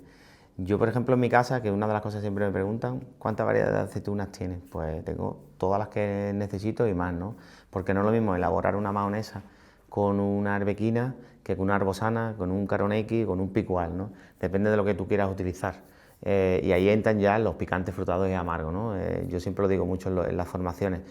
Yo, por ejemplo, en mi casa, que una de las cosas siempre me preguntan, ¿cuántas variedades de aceitunas tienes? Pues tengo todas las que necesito y más, ¿no? Porque no es lo mismo elaborar una mahonesa con una arbequina que con una arbosana, con un caroneki, con un picual, ¿no? Depende de lo que tú quieras utilizar. Y ahí entran ya los picantes, frutados y amargos, ¿no? Yo siempre lo digo mucho en las formaciones.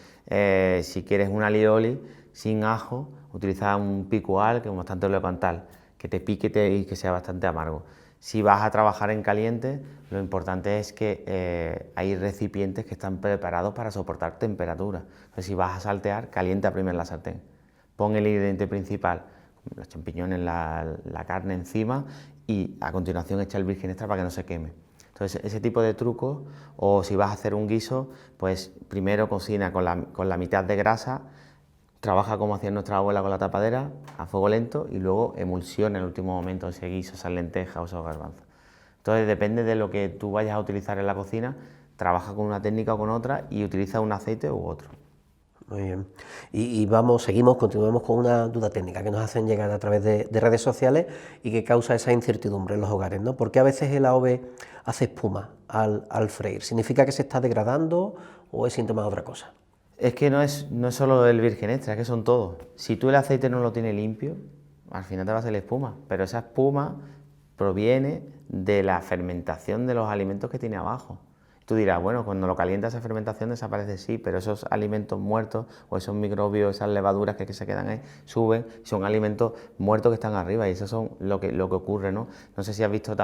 Si quieres un alioli sin ajo, utiliza un picual, que es bastante oleocantal, que te pique y que sea bastante amargo. Si vas a trabajar en caliente, lo importante es que hay recipientes que están preparados para soportar temperatura. Entonces, si vas a saltear, calienta primero la sartén. Pon el ingrediente principal, los champiñones, la carne encima y a continuación echa el virgen extra para que no se queme. Entonces, ese tipo de trucos, o si vas a hacer un guiso, pues primero cocina con la mitad de grasa, trabaja como hacía nuestra abuela con la tapadera, a fuego lento, y luego emulsiona en el último momento ese guiso, esas lentejas o esos garbanzos. Entonces depende de lo que tú vayas a utilizar en la cocina, trabaja con una técnica o con otra y utiliza un aceite u otro. Muy bien. Continuamos con una duda técnica que nos hacen llegar a través de redes sociales y que causa esa incertidumbre en los hogares, ¿no? ¿Por qué a veces el AOVE hace espuma al freír? ¿Significa que se está degradando o es síntoma de otra cosa? Es que no es solo el virgen extra, es que son todos. Si tú el aceite no lo tienes limpio, al final te va a salir espuma, pero esa espuma proviene de la fermentación de los alimentos que tiene abajo. Tú dirás, bueno, cuando lo calientas esa fermentación desaparece, sí, pero esos alimentos muertos o esos microbios, esas levaduras que se quedan ahí, suben, son alimentos muertos que están arriba y eso son lo que ocurre, ¿no? No sé si has visto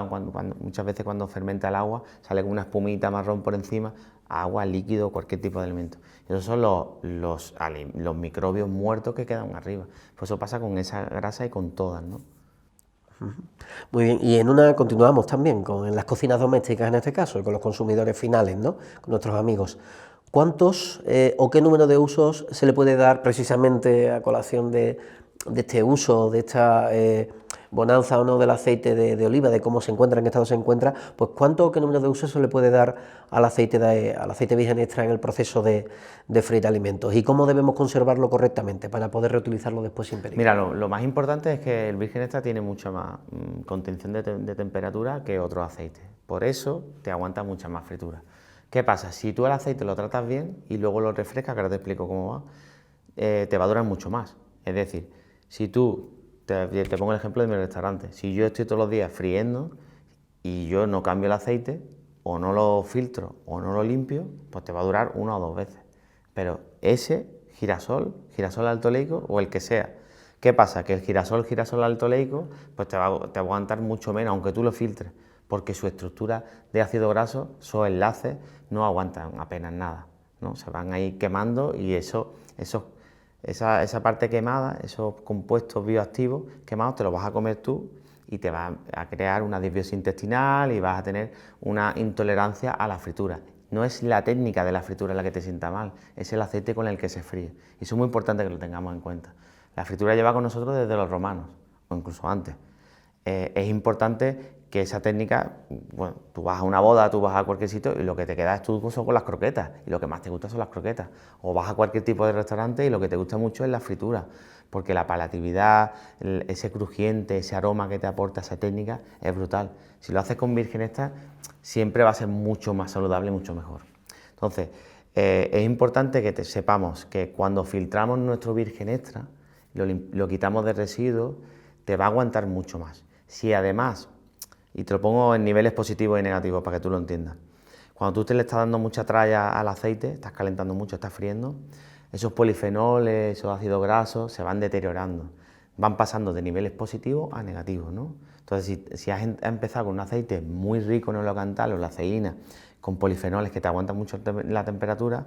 muchas veces cuando fermenta el agua sale como una espumita marrón por encima, agua, líquido, cualquier tipo de alimento. Esos son los microbios muertos que quedan arriba. Pues eso pasa con esa grasa y con todas, ¿no? Muy bien, y continuamos también en las cocinas domésticas en este caso, y con los consumidores finales, ¿no? Con nuestros amigos. ¿Cuántos o qué número de usos se le puede dar precisamente a colación de este uso, de esta bonanza o no del aceite de oliva, de cómo se encuentra, en qué estado se encuentra? Pues ¿cuánto o qué número de usos se le puede dar al aceite virgen extra en el proceso de freír alimentos? ¿Y cómo debemos conservarlo correctamente para poder reutilizarlo después sin peligro? Mira, lo más importante es que el virgen extra tiene mucha más contención de temperatura que otros aceites. Por eso te aguanta mucha más fritura. ¿Qué pasa? Si tú el aceite lo tratas bien y luego lo refrescas, que ahora te explico cómo va, te va a durar mucho más. Es decir, si tú, te pongo el ejemplo de mi restaurante, si yo estoy todos los días friendo y yo no cambio el aceite, o no lo filtro o no lo limpio, pues te va a durar 1 o 2 veces. Pero ese girasol alto oleico o el que sea, ¿qué pasa? Que el girasol alto oleico pues te va a aguantar mucho menos, aunque tú lo filtres, porque su estructura de ácido graso, esos enlaces, no aguantan apenas nada, ¿no? Se van ahí quemando y esa parte quemada, esos compuestos bioactivos quemados, te los vas a comer tú y te va a crear una disbiosis intestinal y vas a tener una intolerancia a la fritura. No es la técnica de la fritura la que te sienta mal, es el aceite con el que se fríe. Y eso es muy importante que lo tengamos en cuenta. La fritura lleva con nosotros desde los romanos, o incluso antes. Es importante que esa técnica, bueno, tú vas a una boda, tú vas a cualquier sitio y lo que te queda es tu gusto con las croquetas, y lo que más te gusta son las croquetas. O vas a cualquier tipo de restaurante y lo que te gusta mucho es la fritura, porque la palatividad, ese crujiente, ese aroma que te aporta esa técnica es brutal. Si lo haces con virgen extra, siempre va a ser mucho más saludable y mucho mejor. Entonces, es importante que sepamos que cuando filtramos nuestro virgen extra, lo quitamos de residuos, te va a aguantar mucho más. Si además, y te lo pongo en niveles positivos y negativos para que tú lo entiendas, cuando tú te le estás dando mucha tralla al aceite, estás calentando mucho, estás friendo, esos polifenoles, esos ácidos grasos se van deteriorando, van pasando de niveles positivos a negativos, ¿no? Entonces, si has empezado con un aceite muy rico en oleocantal o la ceína, con polifenoles que te aguantan mucho la temperatura,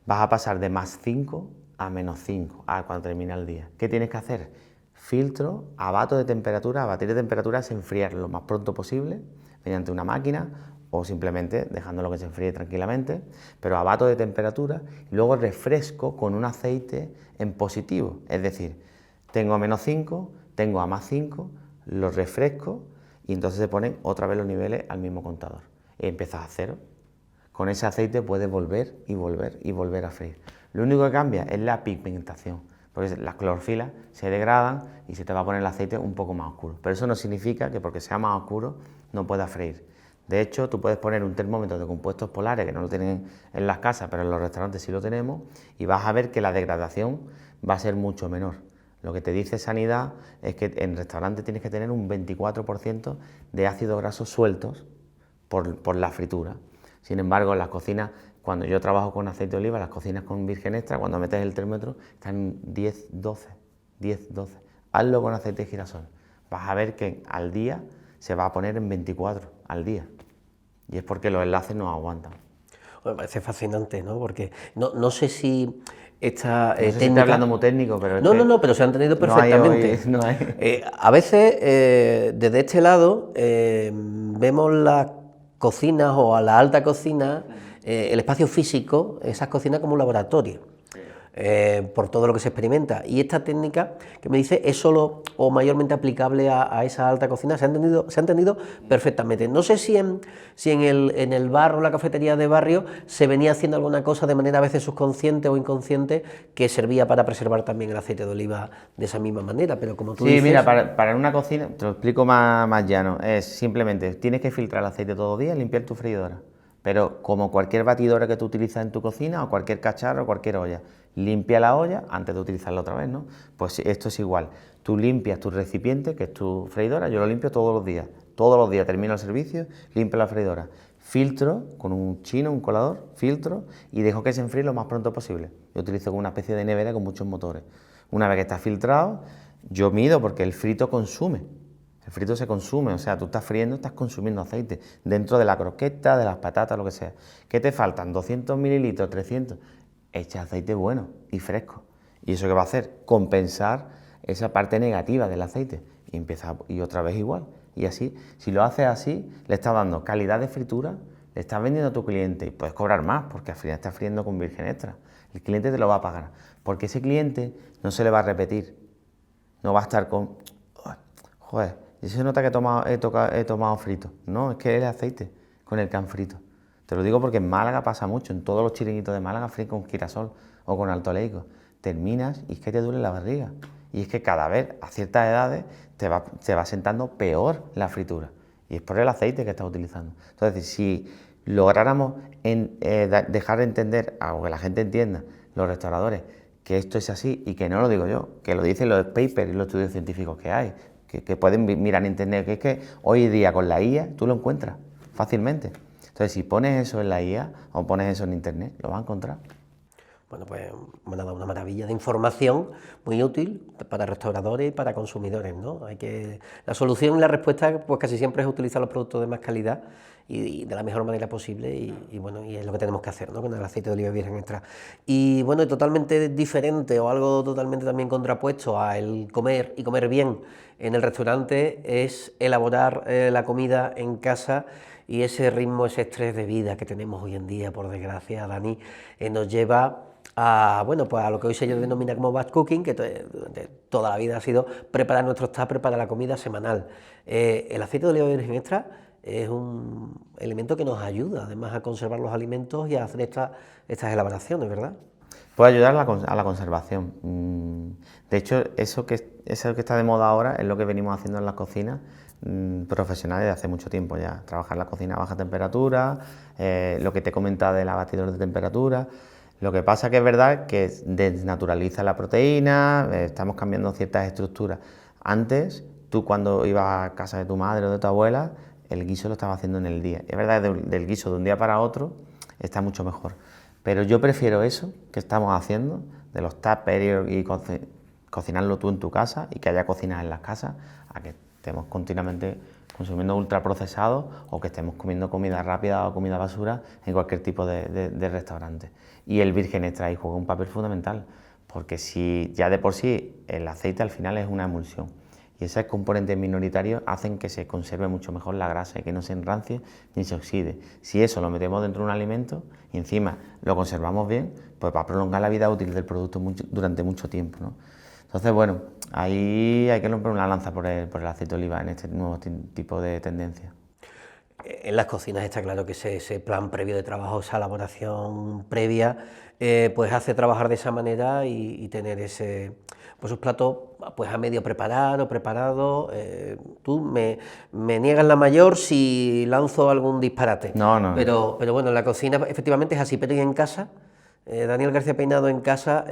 vas a pasar de +5 a -5 cuando termina el día. ¿Qué tienes que hacer? Filtro, abato de temperatura. Abatir de temperatura es enfriar lo más pronto posible mediante una máquina o simplemente dejándolo que se enfríe tranquilamente, pero abato de temperatura y luego refresco con un aceite en positivo, es decir, tengo a -5, tengo a +5, lo refresco y entonces se ponen otra vez los niveles al mismo contador y empiezas a 0. Con ese aceite puedes volver y volver y volver a freír. Lo único que cambia es la pigmentación, porque las clorofilas se degradan y se te va a poner el aceite un poco más oscuro. Pero eso no significa que porque sea más oscuro no puedas freír. De hecho, tú puedes poner un termómetro de compuestos polares, que no lo tienen en las casas, pero en los restaurantes sí lo tenemos, y vas a ver que la degradación va a ser mucho menor. Lo que te dice Sanidad es que en restaurantes tienes que tener un 24% de ácidos grasos sueltos por la fritura. Sin embargo, en las cocinas, cuando yo trabajo con aceite de oliva, las cocinas con virgen extra, cuando metes el termómetro, están en 10, 12. Hazlo con aceite de girasol. Vas a ver que al día se va a poner en 24 al día. Y es porque los enlaces no aguantan. Me parece fascinante, ¿no? Porque no sé si esta no sé técnica... si estoy hablando muy técnico, pero... No, pero se ha entendido perfectamente. No hay. A veces, desde este lado, vemos las cocinas o a la alta cocina, el espacio físico, esas cocinas como un laboratorio. Por todo lo que se experimenta, y esta técnica que me dice es solo o mayormente aplicable a esa alta cocina, se ha entendido perfectamente. No sé si en el bar o la cafetería de barrio se venía haciendo alguna cosa de manera a veces subconsciente o inconsciente que servía para preservar también el aceite de oliva de esa misma manera, pero como tú dices... Sí, mira, para una cocina, te lo explico más llano, es simplemente, tienes que filtrar el aceite todos los días y limpiar tu freidora. Pero como cualquier batidora que tú utilizas en tu cocina o cualquier cacharro o cualquier olla, limpia la olla antes de utilizarla otra vez, ¿no? Pues esto es igual. Tú limpias tu recipiente, que es tu freidora, yo lo limpio todos los días termino el servicio, limpio la freidora. filtro con un chino, un colador, filtro y dejo que se enfríe lo más pronto posible. Yo utilizo como una especie de nevera con muchos motores. Una vez que está filtrado, yo mido porque el frito consume. El frito se consume, o sea, tú estás friendo, estás consumiendo aceite dentro de la croqueta, de las patatas, lo que sea. ¿Qué te faltan? 200 mililitros, 300. Echa aceite bueno y fresco. ¿Y eso qué va a hacer? Compensar esa parte negativa del aceite. Y empieza, y otra vez igual. Y así, si lo haces así, le estás dando calidad de fritura, le estás vendiendo a tu cliente y puedes cobrar más porque al final estás friendo con virgen extra. El cliente te lo va a pagar, porque ese cliente no se le va a repetir. No va a estar con, joder, y se nota que he tomado frito. No, es que es el aceite con el que han frito. Te lo digo porque en Málaga pasa mucho, en todos los chiringuitos de Málaga fríen con girasol o con alto oleico. Terminas y es que te duele la barriga. Y es que cada vez, a ciertas edades, te va sentando peor la fritura. Y es por el aceite que estás utilizando. Entonces, si lográramos dejar de entender, o que la gente entienda, los restauradores, que esto es así y que no lo digo yo, que lo dicen los papers y los estudios científicos que hay, que pueden mirar en internet, que es que hoy día con la IA tú lo encuentras fácilmente. Entonces, si pones eso en la IA o pones eso en internet, lo vas a encontrar. Bueno, pues me ha dado una maravilla de información muy útil para restauradores y para consumidores, ¿no? La solución y la respuesta pues casi siempre es utilizar los productos de más calidad y de la mejor manera posible y bueno, y es lo que tenemos que hacer, ¿no? Con el aceite de oliva virgen extra. Y bueno, totalmente diferente o algo totalmente también contrapuesto a el comer y comer bien en el restaurante es elaborar la comida en casa. Y ese ritmo, ese estrés de vida que tenemos hoy en día, por desgracia, Dani, nos lleva a, bueno, pues a lo que hoy se denomina como batch cooking, que durante toda la vida ha sido preparar nuestros tuppers para la comida semanal. El aceite de oliva virgen extra es un elemento que nos ayuda además a conservar los alimentos y a hacer estas elaboraciones, ¿verdad? Puede ayudar a la conservación. De hecho, eso que está de moda ahora es lo que venimos haciendo en las cocinas profesionales de hace mucho tiempo ya. Trabajar en la cocina a baja temperatura, lo que te comenta del abatidor de temperatura. Lo que pasa que es verdad que desnaturaliza la proteína, estamos cambiando ciertas estructuras. Antes, tú cuando ibas a casa de tu madre o de tu abuela, el guiso lo estaba haciendo en el día. Es verdad que del guiso de un día para otro está mucho mejor. Pero yo prefiero eso que estamos haciendo, de los tuppers y cocinarlo tú en tu casa y que haya cocinas en las casas, a que estemos continuamente consumiendo ultraprocesados o que estemos comiendo comida rápida o comida basura en cualquier tipo de restaurante. Y el virgen extra ahí juega un papel fundamental, porque si ya de por sí el aceite al final es una emulsión y esos componentes minoritarios hacen que se conserve mucho mejor la grasa y que no se enrancie ni se oxide. Si eso lo metemos dentro de un alimento y encima lo conservamos bien, pues va a prolongar la vida útil del producto durante mucho tiempo, ¿no? Entonces, bueno, ahí hay que romper una lanza por el aceite de oliva en este nuevo tipo de tendencia. En las cocinas está claro que ese plan previo de trabajo, esa elaboración previa, pues hace trabajar de esa manera y tener pues esos platos pues a medio preparar o preparado. Tú me niegas la mayor si lanzo algún disparate. No. Pero bueno, en la cocina efectivamente es así, pero ¿y en casa? Daniel García Peinado en casa,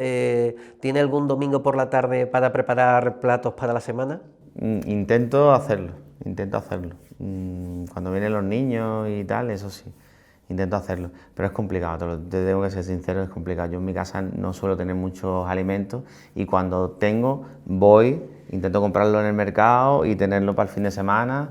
¿tiene algún domingo por la tarde para preparar platos para la semana? Intento hacerlo. Cuando vienen los niños y tal, eso sí, intento hacerlo, pero es complicado, te tengo que ser sincero, es complicado. Yo en mi casa no suelo tener muchos alimentos y cuando tengo, intento comprarlo en el mercado y tenerlo para el fin de semana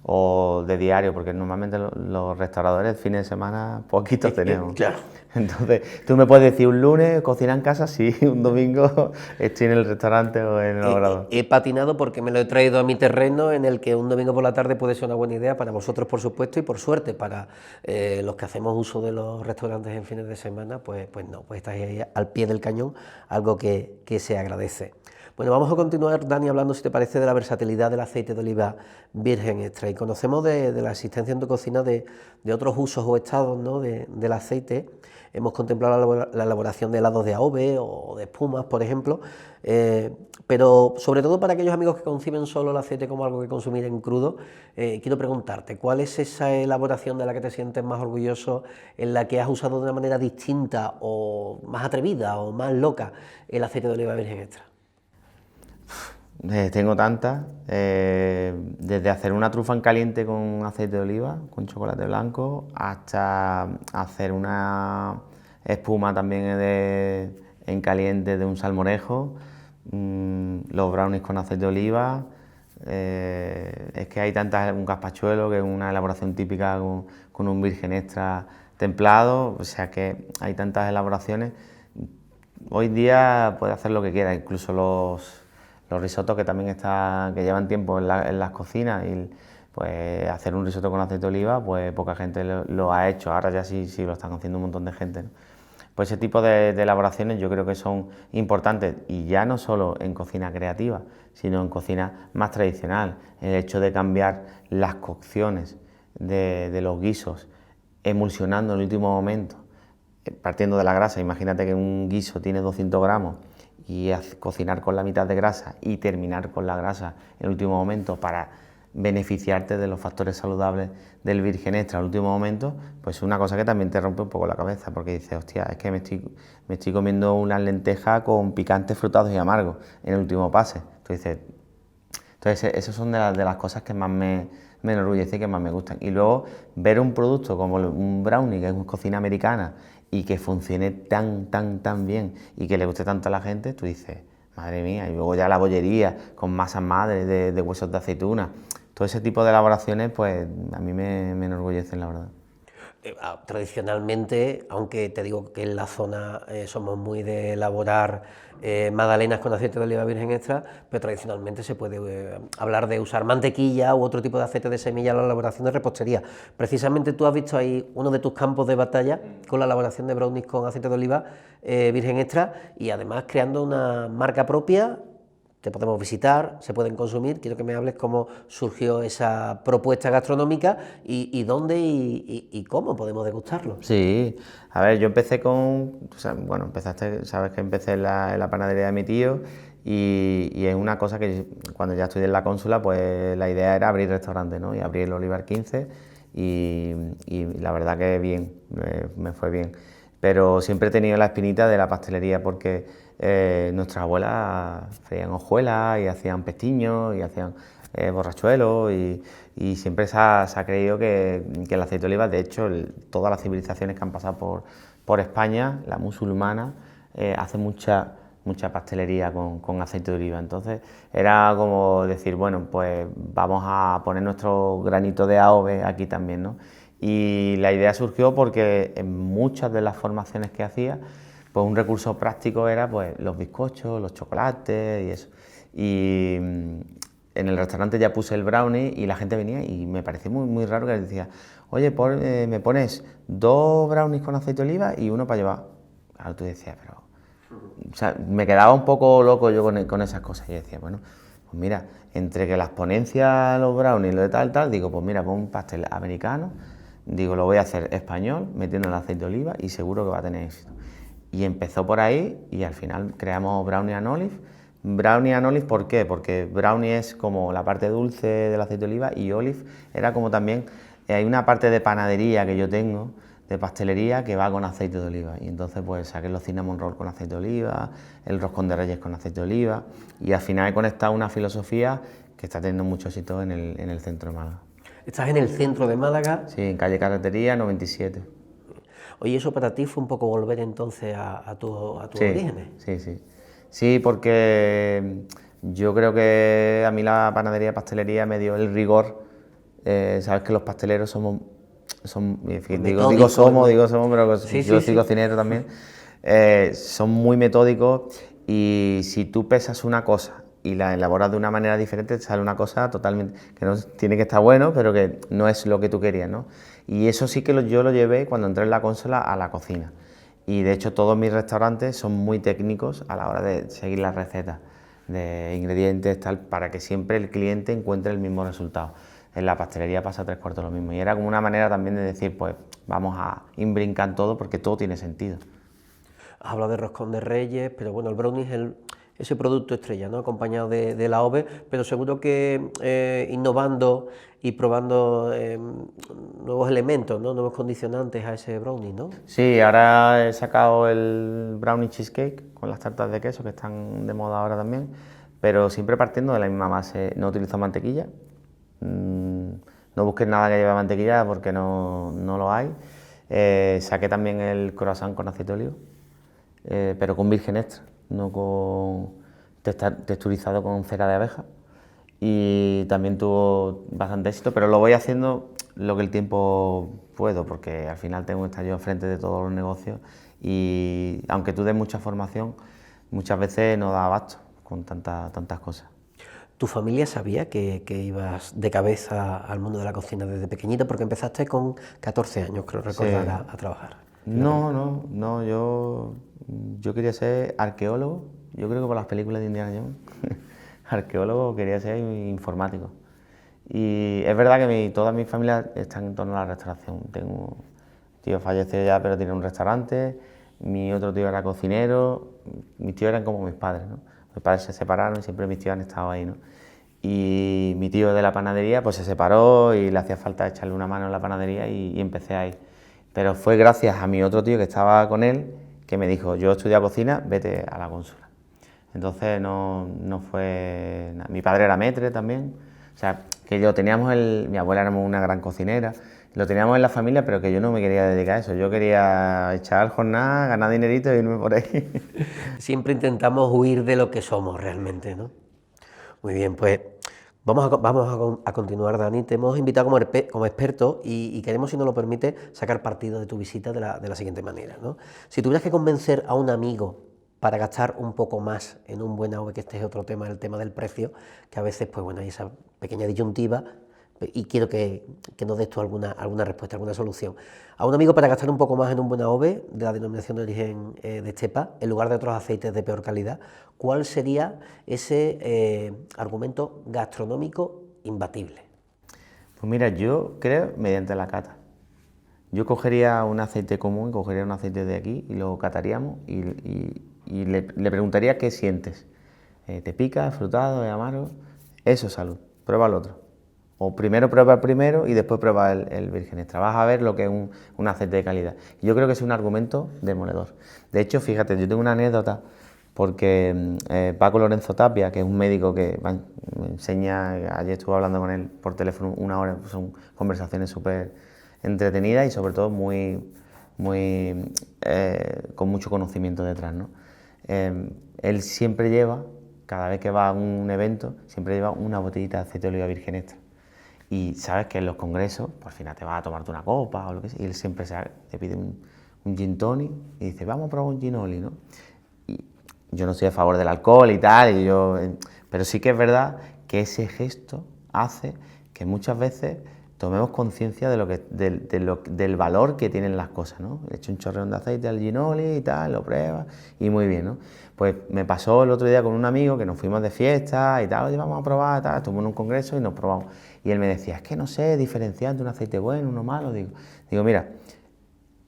o de diario, porque normalmente los restauradores el fin de semana poquitos tenemos. Claro. Entonces, tú me puedes decir un lunes cocina en casa, sí, un domingo estoy en el restaurante o en el obrador. He patinado porque me lo he traído a mi terreno, en el que un domingo por la tarde puede ser una buena idea para vosotros, por supuesto, y por suerte para los que hacemos uso de los restaurantes en fines de semana, pues no, pues estáis ahí al pie del cañón, algo que se agradece. Bueno, vamos a continuar, Dani, hablando, si te parece, de la versatilidad del aceite de oliva virgen extra. Y conocemos de la existencia en tu cocina de otros usos o estados, ¿no?, del aceite. Hemos contemplado la elaboración de helados de AOVE o de espumas, por ejemplo, pero sobre todo para aquellos amigos que conciben solo el aceite como algo que consumir en crudo, quiero preguntarte, ¿cuál es esa elaboración de la que te sientes más orgulloso, en la que has usado de una manera distinta o más atrevida o más loca el aceite de oliva virgen extra? Tengo tantas, desde hacer una trufa en caliente con aceite de oliva, con chocolate blanco, hasta hacer una espuma también en caliente de un salmorejo, los brownies con aceite de oliva. Es que hay tantas, un gazpachuelo, que es una elaboración típica con un virgen extra templado, o sea que hay tantas elaboraciones. Hoy día puede hacer lo que quiera, incluso los risotos que también que llevan tiempo en las cocinas, y pues hacer un risotto con aceite de oliva, pues poca gente lo ha hecho, ahora ya sí lo están haciendo un montón de gente, ¿no? Pues ese tipo de elaboraciones yo creo que son importantes, y ya no solo en cocina creativa, sino en cocina más tradicional. El hecho de cambiar las cocciones de los guisos, emulsionando en el último momento, partiendo de la grasa. Imagínate que un guiso tiene 200 gramos y cocinar con la mitad de grasa y terminar con la grasa en el último momento para beneficiarte de los factores saludables del virgen extra al último momento, pues es una cosa que también te rompe un poco la cabeza, porque dices, hostia, es que me estoy comiendo unas lentejas con picantes, frutados y amargos en el último pase. Entonces, esas son de las cosas que más me enorgullece y que más me gustan. Y luego ver un producto como un brownie, que es una cocina americana, y que funcione tan bien y que le guste tanto a la gente, tú dices, madre mía. Y luego ya la bollería con masas madres de huesos de aceituna. Todo ese tipo de elaboraciones, pues a mí me enorgullecen, la verdad. Tradicionalmente, aunque te digo que en la zona somos muy de elaborar magdalenas con aceite de oliva virgen extra, pero tradicionalmente se puede hablar de usar mantequilla u otro tipo de aceite de semilla en la elaboración de repostería. Precisamente tú has visto ahí uno de tus campos de batalla con la elaboración de brownies con aceite de oliva virgen extra, y además creando una marca propia. Te podemos visitar, se pueden consumir. Quiero que me hables cómo surgió esa propuesta gastronómica y dónde y cómo podemos degustarlo. Sí, a ver, yo empecé sabes que empecé en la panadería de mi tío, y es una cosa que cuando ya estudié en la cónsula, pues la idea era abrir restaurante, ¿no? Y abrí el Olivar 15, y la verdad que bien, me fue bien. Pero siempre he tenido la espinita de la pastelería, porque nuestras abuelas freían hojuelas y hacían pestiños y hacían borrachuelos, y siempre se ha creído que el aceite de oliva, de hecho, todas las civilizaciones que han pasado por España, la musulmana, hace mucha pastelería con aceite de oliva. Entonces era como decir, bueno, pues vamos a poner nuestro granito de AOVE aquí también, ¿no? Y la idea surgió porque en muchas de las formaciones que hacía, pues un recurso práctico era pues los bizcochos, los chocolates y eso. Y en el restaurante ya puse el brownie y la gente venía, y me pareció muy raro que les decía, oye, me pones 2 brownies con aceite de oliva y uno para llevar. Claro, tú decías, pero... O sea, me quedaba un poco loco yo con esas cosas, y decía, bueno, pues mira, entre que las ponencias, los brownies, lo de tal, digo, pues mira, pon un pastel americano, digo, lo voy a hacer español, metiendo el aceite de oliva, y seguro que va a tener éxito. Y empezó por ahí, y al final creamos Brownie and Olive. Brownie and Olive, ¿por qué? Porque brownie es como la parte dulce del aceite de oliva, y olive era como también, hay una parte de panadería que yo tengo, de pastelería, que va con aceite de oliva, y entonces pues saqué los cinnamon roll con aceite de oliva, el roscón de reyes con aceite de oliva, y al final he conectado una filosofía que está teniendo mucho éxito en el centro de Málaga. Estás en el centro de Málaga. Sí, en calle Carretería 97. Oye, eso para ti fue un poco volver entonces a tus orígenes. Sí. Sí, porque yo creo que a mí la panadería, pastelería me dio el rigor. Sabes que los pasteleros digo somos, pero Sí, yo sí, soy sí. cocinero también. Son muy metódicos, y si tú pesas una cosa y la elaboras de una manera diferente, te sale una cosa totalmente que no tiene que estar bueno, pero que no es lo que tú querías, ¿no? Y eso sí que yo lo llevé cuando entré en la consola a la cocina. Y de hecho todos mis restaurantes son muy técnicos a la hora de seguir las recetas de ingredientes, tal, para que siempre el cliente encuentre el mismo resultado. En la pastelería pasa 3/4 lo mismo, y era como una manera también de decir, pues vamos a imbrincar todo, porque todo tiene sentido. Has hablado de roscón de reyes, pero bueno, el brownie es ese producto estrella, ¿no? Acompañado de la OVE, pero seguro que innovando y probando nuevos elementos, ¿no? Nuevos condicionantes a ese brownie, ¿no? Sí, ahora he sacado el brownie cheesecake con las tartas de queso, que están de moda ahora también, pero siempre partiendo de la misma base. No utilizo mantequilla, no busques nada que lleve mantequilla porque no lo hay. Saqué también el croissant con aceite de oliva, pero con virgen extra, no con texturizado con cera de abeja, y también tuvo bastante éxito, pero lo voy haciendo lo que el tiempo puedo, porque al final tengo que estar yo al frente de todos los negocios y aunque tú des mucha formación, muchas veces no da abasto con tantas cosas. ¿Tu familia sabía que ibas de cabeza al mundo de la cocina desde pequeñito? Porque empezaste con 14 años, creo recordar, Sí. a trabajar. No, yo quería ser arqueólogo, yo creo que por las películas de Indiana Jones, arqueólogo, quería ser informático. Y es verdad que toda mi familia está en torno a la restauración. Tengo un tío fallecido ya, pero tiene un restaurante, mi otro tío era cocinero, mis tíos eran como mis padres, ¿no? Mis padres se separaron y siempre mis tíos han estado ahí, ¿no? Y mi tío de la panadería pues se separó y le hacía falta echarle una mano en la panadería y empecé ahí. Pero fue gracias a mi otro tío que estaba con él que me dijo, yo estudio cocina, vete a la cónsula. Entonces no fue nada. Mi padre era maître también, o sea, que mi abuela era una gran cocinera, lo teníamos en la familia, pero que yo no me quería dedicar a eso, yo quería echar jornada, ganar dinerito y irme por ahí. Siempre intentamos huir de lo que somos realmente, ¿no? Muy bien, pues vamos a continuar, Dani. Te hemos invitado como experto y queremos, si nos lo permite, sacar partido de tu visita de la siguiente manera, ¿no? Si tuvieras que convencer a un amigo para gastar un poco más en un buen AV, que este es otro tema, el tema del precio, que a veces, pues bueno, hay esa pequeña disyuntiva, y quiero que nos des tú alguna respuesta, alguna solución. A un amigo para gastar un poco más en un buen AOVE de la denominación de origen de Estepa, en lugar de otros aceites de peor calidad, ¿cuál sería ese argumento gastronómico imbatible? Pues mira, yo creo mediante la cata. Yo cogería un aceite común, cogería un aceite de aquí y lo cataríamos y le preguntaría qué sientes. ¿Te pica, frutado, es amargo? Eso es salud, prueba el otro. O primero prueba el primero y después prueba el virgen extra. Vas a ver lo que es un aceite de calidad. Yo creo que es un argumento demoledor. De hecho, fíjate, yo tengo una anécdota porque Paco Lorenzo Tapia, que es un médico que me enseña, ayer estuve hablando con él por teléfono una hora, pues son conversaciones súper entretenidas y sobre todo con mucho conocimiento detrás, ¿no? Él siempre lleva, cada vez que va a un evento, siempre lleva una botellita de aceite de oliva virgen extra. Y sabes que en los congresos, pues al final te vas a tomarte una copa o lo que sea, y él siempre te pide un gin tonic y dice, vamos a probar un gin only, ¿no? Y yo no estoy a favor del alcohol y tal, pero sí que es verdad que ese gesto hace que muchas veces tomemos conciencia del valor que tienen las cosas, ¿no? Le echo un chorreón de aceite al gin only y tal, lo pruebas y muy bien, ¿no? Pues me pasó el otro día con un amigo que nos fuimos de fiesta y tal, oye, vamos a probar, tal, estuvimos en un congreso y nos probamos. Y él me decía, es que no sé diferenciar entre un aceite bueno, uno malo. Digo, mira,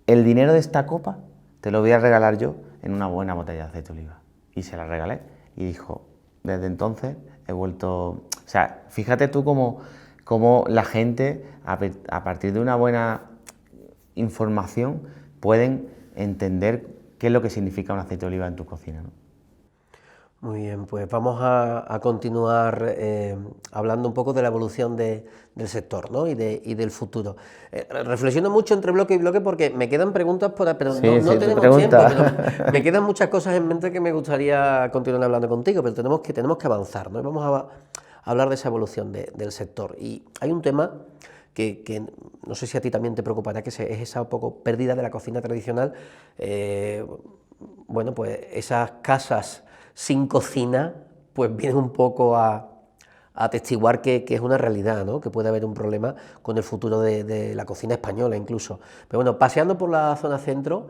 el dinero de esta copa te lo voy a regalar yo en una buena botella de aceite de oliva. Y se la regalé y dijo, desde entonces he vuelto... O sea, fíjate tú cómo la gente, a partir de una buena información, pueden entender qué es lo que significa un aceite de oliva en tu cocina, ¿no? Muy bien, pues vamos a continuar hablando un poco de la evolución del sector, ¿no? y del futuro. Reflexiono mucho entre bloque y bloque porque me quedan preguntas pero Sí, no sí, tenemos tiempo. Pero me quedan muchas cosas en mente que me gustaría continuar hablando contigo, pero tenemos que avanzar, ¿no? Y vamos a hablar de esa evolución del sector. Y hay un tema que no sé si a ti también te preocupará, que es esa un poco pérdida de la cocina tradicional. Bueno, pues esas casas sin cocina, pues vienen un poco a atestiguar que es una realidad, ¿no? Que puede haber un problema con el futuro de la cocina española incluso. Pero bueno, paseando por la zona centro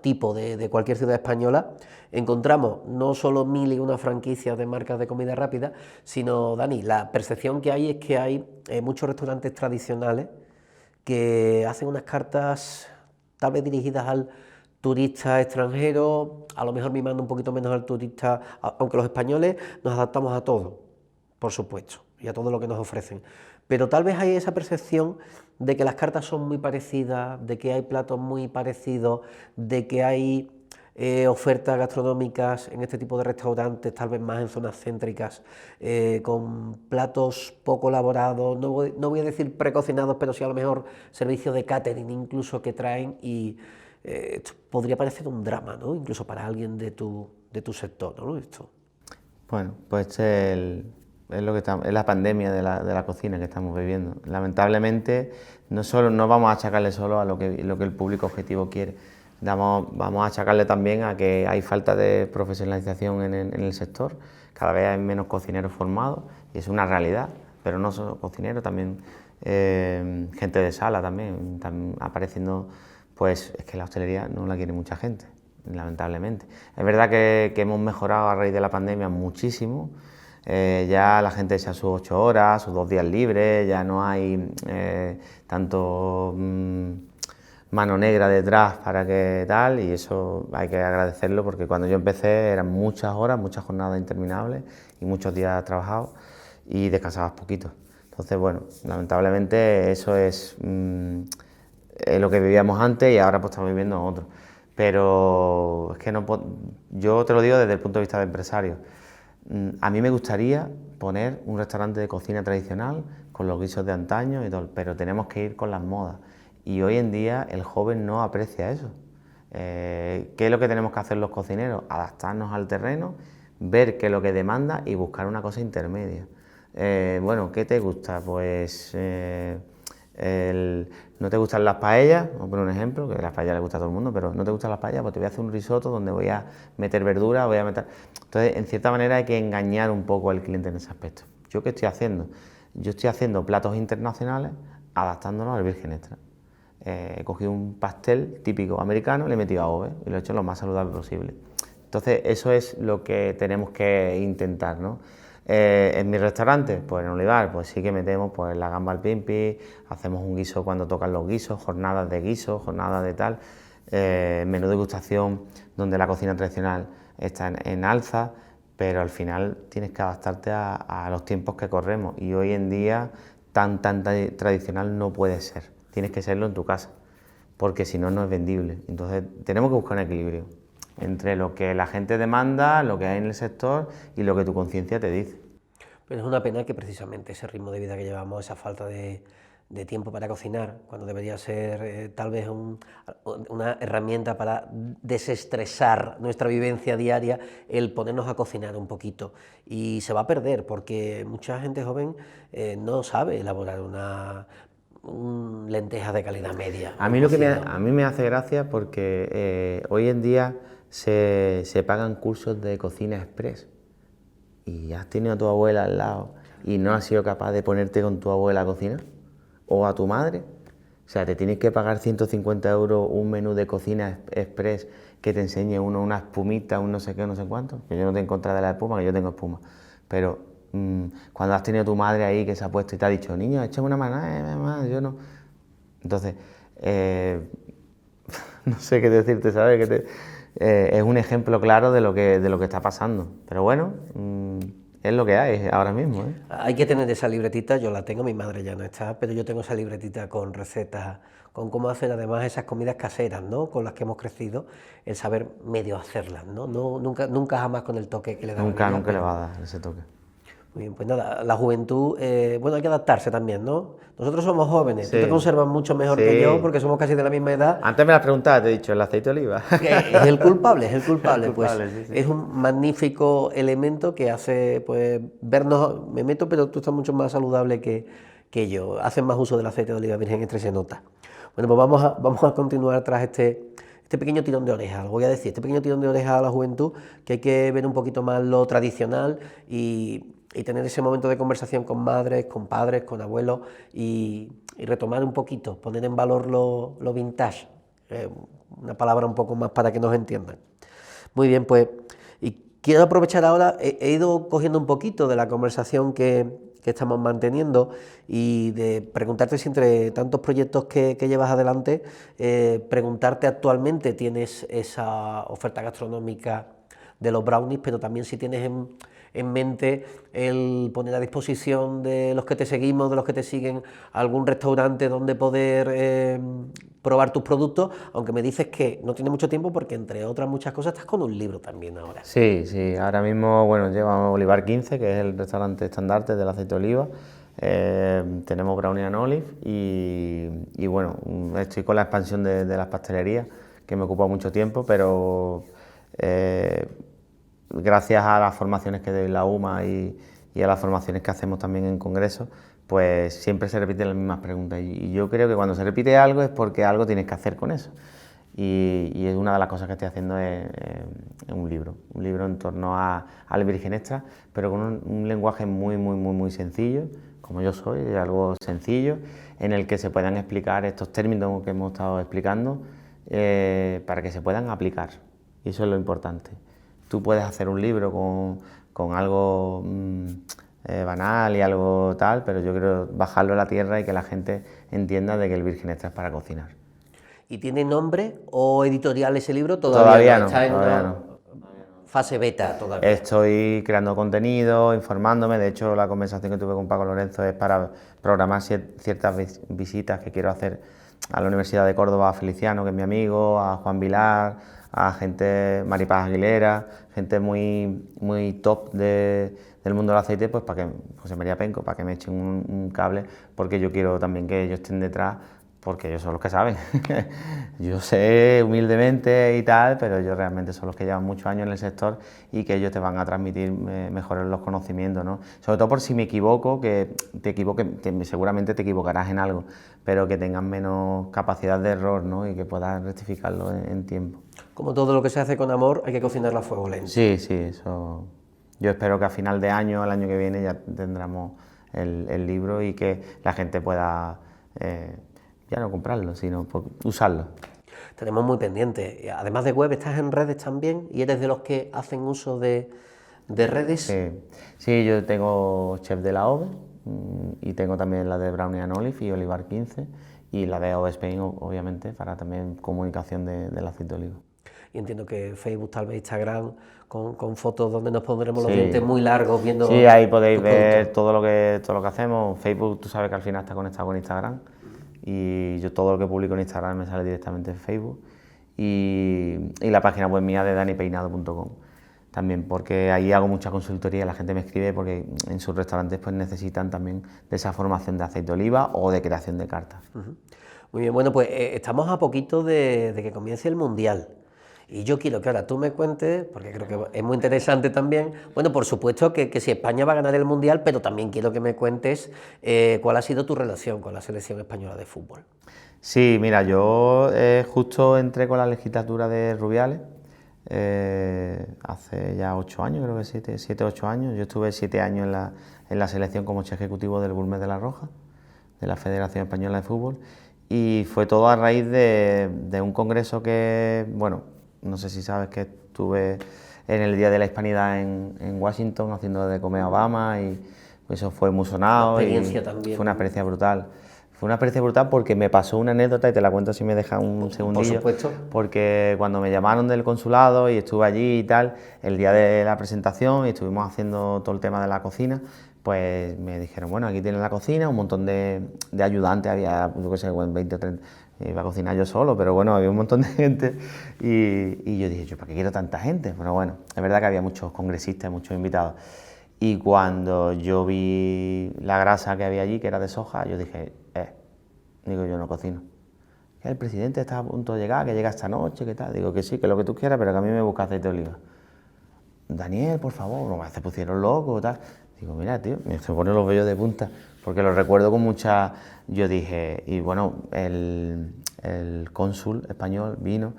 tipo de cualquier ciudad española, encontramos no solo 1001 franquicias de marcas de comida rápida, sino, Dani, la percepción que hay es que hay muchos restaurantes tradicionales que hacen unas cartas tal vez dirigidas al turista extranjero, a lo mejor mimando un poquito menos al turista, aunque los españoles nos adaptamos a todo, por supuesto, y a todo lo que nos ofrecen. Pero tal vez hay esa percepción de que las cartas son muy parecidas, de que hay platos muy parecidos, de que hay ofertas gastronómicas en este tipo de restaurantes, tal vez más en zonas céntricas, con platos poco elaborados, no voy a decir precocinados, pero sí a lo mejor servicios de catering incluso que traen y esto podría parecer un drama, ¿no? Incluso para alguien de tu sector, ¿no? Esto. Bueno, pues es lo que es la pandemia de la cocina que estamos viviendo. Lamentablemente, no vamos a achacarle solo a lo que el público objetivo quiere. Vamos a achacarle también a que hay falta de profesionalización en el sector. Cada vez hay menos cocineros formados y es una realidad, pero no solo cocineros, también gente de sala también, están apareciendo. Pues es que la hostelería no la quiere mucha gente, lamentablemente. Es verdad que hemos mejorado a raíz de la pandemia muchísimo. Ya la gente echa sus 8 horas, sus 2 días libres, ya no hay tanto mano negra detrás para que tal, y eso hay que agradecerlo porque cuando yo empecé eran muchas horas, muchas jornadas interminables y muchos días trabajados y descansabas poquito. Entonces, bueno, lamentablemente eso es lo que vivíamos antes y ahora pues estamos viviendo otro. Pero es que yo te lo digo desde el punto de vista de empresario. A mí me gustaría poner un restaurante de cocina tradicional con los guisos de antaño y todo, pero tenemos que ir con las modas. Y hoy en día el joven no aprecia eso. ¿Qué es lo que tenemos que hacer los cocineros? Adaptarnos al terreno, ver qué es lo que demanda y buscar una cosa intermedia. Bueno, ¿qué te gusta? Pues no te gustan las paellas, vamos a poner un ejemplo, que las paellas les gusta a todo el mundo, pero no te gustan las paellas, pues te voy a hacer un risotto donde voy a meter verdura, voy a meter... Entonces, en cierta manera hay que engañar un poco al cliente en ese aspecto. ¿Yo qué estoy haciendo? Yo estoy haciendo platos internacionales adaptándolos al virgen extra. He cogido un pastel típico americano, le he metido adobe y lo he hecho lo más saludable posible. Entonces, eso es lo que tenemos que intentar, ¿no? En mi restaurante, pues en Olivar, pues sí que metemos pues la gamba al pimpi, hacemos un guiso cuando tocan los guisos, jornadas de guiso, jornadas de tal, menú de degustación donde la cocina tradicional está en alza, pero al final tienes que adaptarte a los tiempos que corremos y hoy en día tan tradicional no puede ser, tienes que serlo en tu casa, porque si no, no es vendible. Entonces tenemos que buscar un equilibrio entre lo que la gente demanda, lo que hay en el sector y lo que tu conciencia te dice. Pero es una pena que precisamente ese ritmo de vida que llevamos, esa falta de tiempo para cocinar, cuando debería ser tal vez una herramienta para desestresar nuestra vivencia diaria, el ponernos a cocinar un poquito. Y se va a perder porque mucha gente joven no sabe elaborar una lenteja de calidad media. A mí, a mí me hace gracia porque hoy en día se pagan cursos de cocina express y has tenido a tu abuela al lado y no has sido capaz de ponerte con tu abuela a cocinar o a tu madre. O sea, te tienes que pagar 150 € un menú de cocina express que te enseñe una espumita, un no sé qué, no sé cuánto. Que yo no tengo en contra de la espuma, que yo tengo espuma. Pero cuando has tenido a tu madre ahí que se ha puesto y te ha dicho, niño, échame una mano, mamá, yo no. Entonces, no sé qué decirte, ¿sabes? Es un ejemplo claro de lo que está pasando. Pero bueno, es lo que hay ahora mismo, ¿eh? Hay que tener esa libretita, yo la tengo, mi madre ya no está, pero yo tengo esa libretita con recetas, con cómo hacer además esas comidas caseras, ¿no? Con las que hemos crecido, el saber medio hacerlas, ¿no? Nunca jamás con el toque que le da. Nunca le va a dar ese toque. Muy bien, pues nada, la juventud, bueno, hay que adaptarse también, ¿no? Nosotros somos jóvenes, Sí. tú te conservas mucho mejor que yo porque somos casi de la misma edad. Antes me la preguntabas, te he dicho, ¿el aceite de oliva? Es el culpable, es el culpable. El culpable, pues sí. Es un magnífico elemento que hace pues vernos, me meto, pero tú estás mucho más saludable que yo, hacen más uso del aceite de oliva virgen extra y se nota. Bueno, pues vamos a continuar tras este pequeño tirón de oreja, lo voy a decir, este pequeño tirón de oreja a la juventud, que hay que ver un poquito más lo tradicional y tener ese momento de conversación con madres, con padres, con abuelos y retomar un poquito, poner en valor lo vintage, una palabra un poco más para que nos entiendan. Muy bien, pues, y quiero aprovechar ahora, he ido cogiendo un poquito de la conversación que estamos manteniendo y de preguntarte si entre tantos proyectos que llevas adelante, preguntarte actualmente, ¿tienes esa oferta gastronómica de los brownies, pero también si tienes en mente el poner a disposición de los que te seguimos, de los que te siguen, algún restaurante donde poder probar tus productos, aunque me dices que no tienes mucho tiempo porque entre otras muchas cosas estás con un libro también ahora. Sí, sí, ahora mismo, bueno, llevamos Olivar 15, que es el restaurante estandarte del aceite de oliva. Tenemos Brownie and Olive y bueno, estoy con la expansión de las pastelerías, que me ocupa mucho tiempo, pero gracias a las formaciones que doy en la UMA y a las formaciones que hacemos también en congresos, pues siempre se repiten las mismas preguntas y yo creo que cuando se repite algo es porque algo tienes que hacer con eso. Y es una de las cosas que estoy haciendo es un libro en torno al Virgen Extra, pero con un lenguaje muy sencillo, como yo soy, algo sencillo, en el que se puedan explicar estos términos que hemos estado explicando para que se puedan aplicar, y eso es lo importante. Tú puedes hacer un libro con algo banal y algo tal, pero yo quiero bajarlo a la tierra y que la gente entienda de que el Virgen Extra es para cocinar. ¿Y tiene nombre o editorial ese libro? Todavía no, está en todavía una no. fase beta todavía. Estoy creando contenido, informándome, de hecho la conversación que tuve con Paco Lorenzo es para programar ciertas visitas que quiero hacer a la Universidad de Córdoba, a Feliciano, que es mi amigo, a Juan Vilar, a gente, Maripaz Aguilera, gente muy top del mundo del aceite, pues para que, José María Penco, para que me echen un cable, porque yo quiero también que ellos estén detrás, porque ellos son los que saben. Yo sé humildemente y tal, pero ellos realmente son los que llevan muchos años en el sector y que ellos te van a transmitir mejores los conocimientos, ¿no? Sobre todo por si me equivoco, que seguramente te equivocarás en algo, pero que tengas menos capacidad de error, ¿no? Y que puedas rectificarlo en tiempo. Como todo lo que se hace con amor, hay que cocinarlo a fuego lento. Sí, eso. Yo espero que a final de año, el año que viene, ya tendremos el libro y que la gente pueda ya no comprarlo, sino usarlo. Tenemos muy pendiente. Además de web, ¿estás en redes también? ¿Y eres de los que hacen uso de redes? Sí, yo tengo Chef de la OVE y tengo también la de Brownie and Olive y Olivar 15 y la de OVE Spain, obviamente, para también comunicación del aceite de oliva. Y entiendo que Facebook, tal vez Instagram, con fotos donde nos pondremos los dientes muy largos viendo. Sí, ahí podéis ver todo lo que hacemos. Facebook, tú sabes que al final está conectado con Instagram y yo todo lo que publico en Instagram me sale directamente en Facebook y la página web mía de danipeinado.com también, porque ahí hago mucha consultoría, la gente me escribe porque en sus restaurantes pues necesitan también de esa formación de aceite de oliva o de creación de cartas. Muy bien, bueno, pues estamos a poquito de que comience el Mundial. Y yo quiero que ahora tú me cuentes, porque creo que es muy interesante también, bueno, por supuesto que si España va a ganar el Mundial, pero también quiero que me cuentes cuál ha sido tu relación con la selección española de fútbol. Sí, mira, yo justo entré con la legislatura de Rubiales, hace ya 8 años, creo que 7 8 años. Yo estuve 7 años en la selección como chef ejecutivo del Bulnes de la Roja, de la Federación Española de Fútbol, y fue todo a raíz de un congreso que, bueno, no sé si sabes que estuve en el Día de la Hispanidad en Washington haciendo de comer a Obama y eso fue muy sonado. Una experiencia también. Fue una experiencia brutal. Fue una experiencia brutal porque me pasó una anécdota y te la cuento si me dejas un segundillo. Por supuesto. Porque cuando me llamaron del consulado y estuve allí y tal, el día de la presentación y estuvimos haciendo todo el tema de la cocina, pues me dijeron, bueno, aquí tienes la cocina, un montón de ayudantes, había, yo qué sé, 20 o 30, iba a cocinar yo solo, pero bueno, había un montón de gente y yo dije, ¿yo para qué quiero tanta gente? Pero bueno, es verdad que había muchos congresistas, muchos invitados. Y cuando yo vi la grasa que había allí, que era de soja, yo dije, digo, yo no cocino. Que el presidente está a punto de llegar, que llega esta noche, que tal. Digo que sí, que lo que tú quieras, pero que a mí me busca aceite de oliva. Daniel, por favor, no se pusieron locos, tal. Digo, mira, tío, me se ponen los vellos de punta, porque lo recuerdo con mucha... Yo dije, y bueno, el cónsul español vino,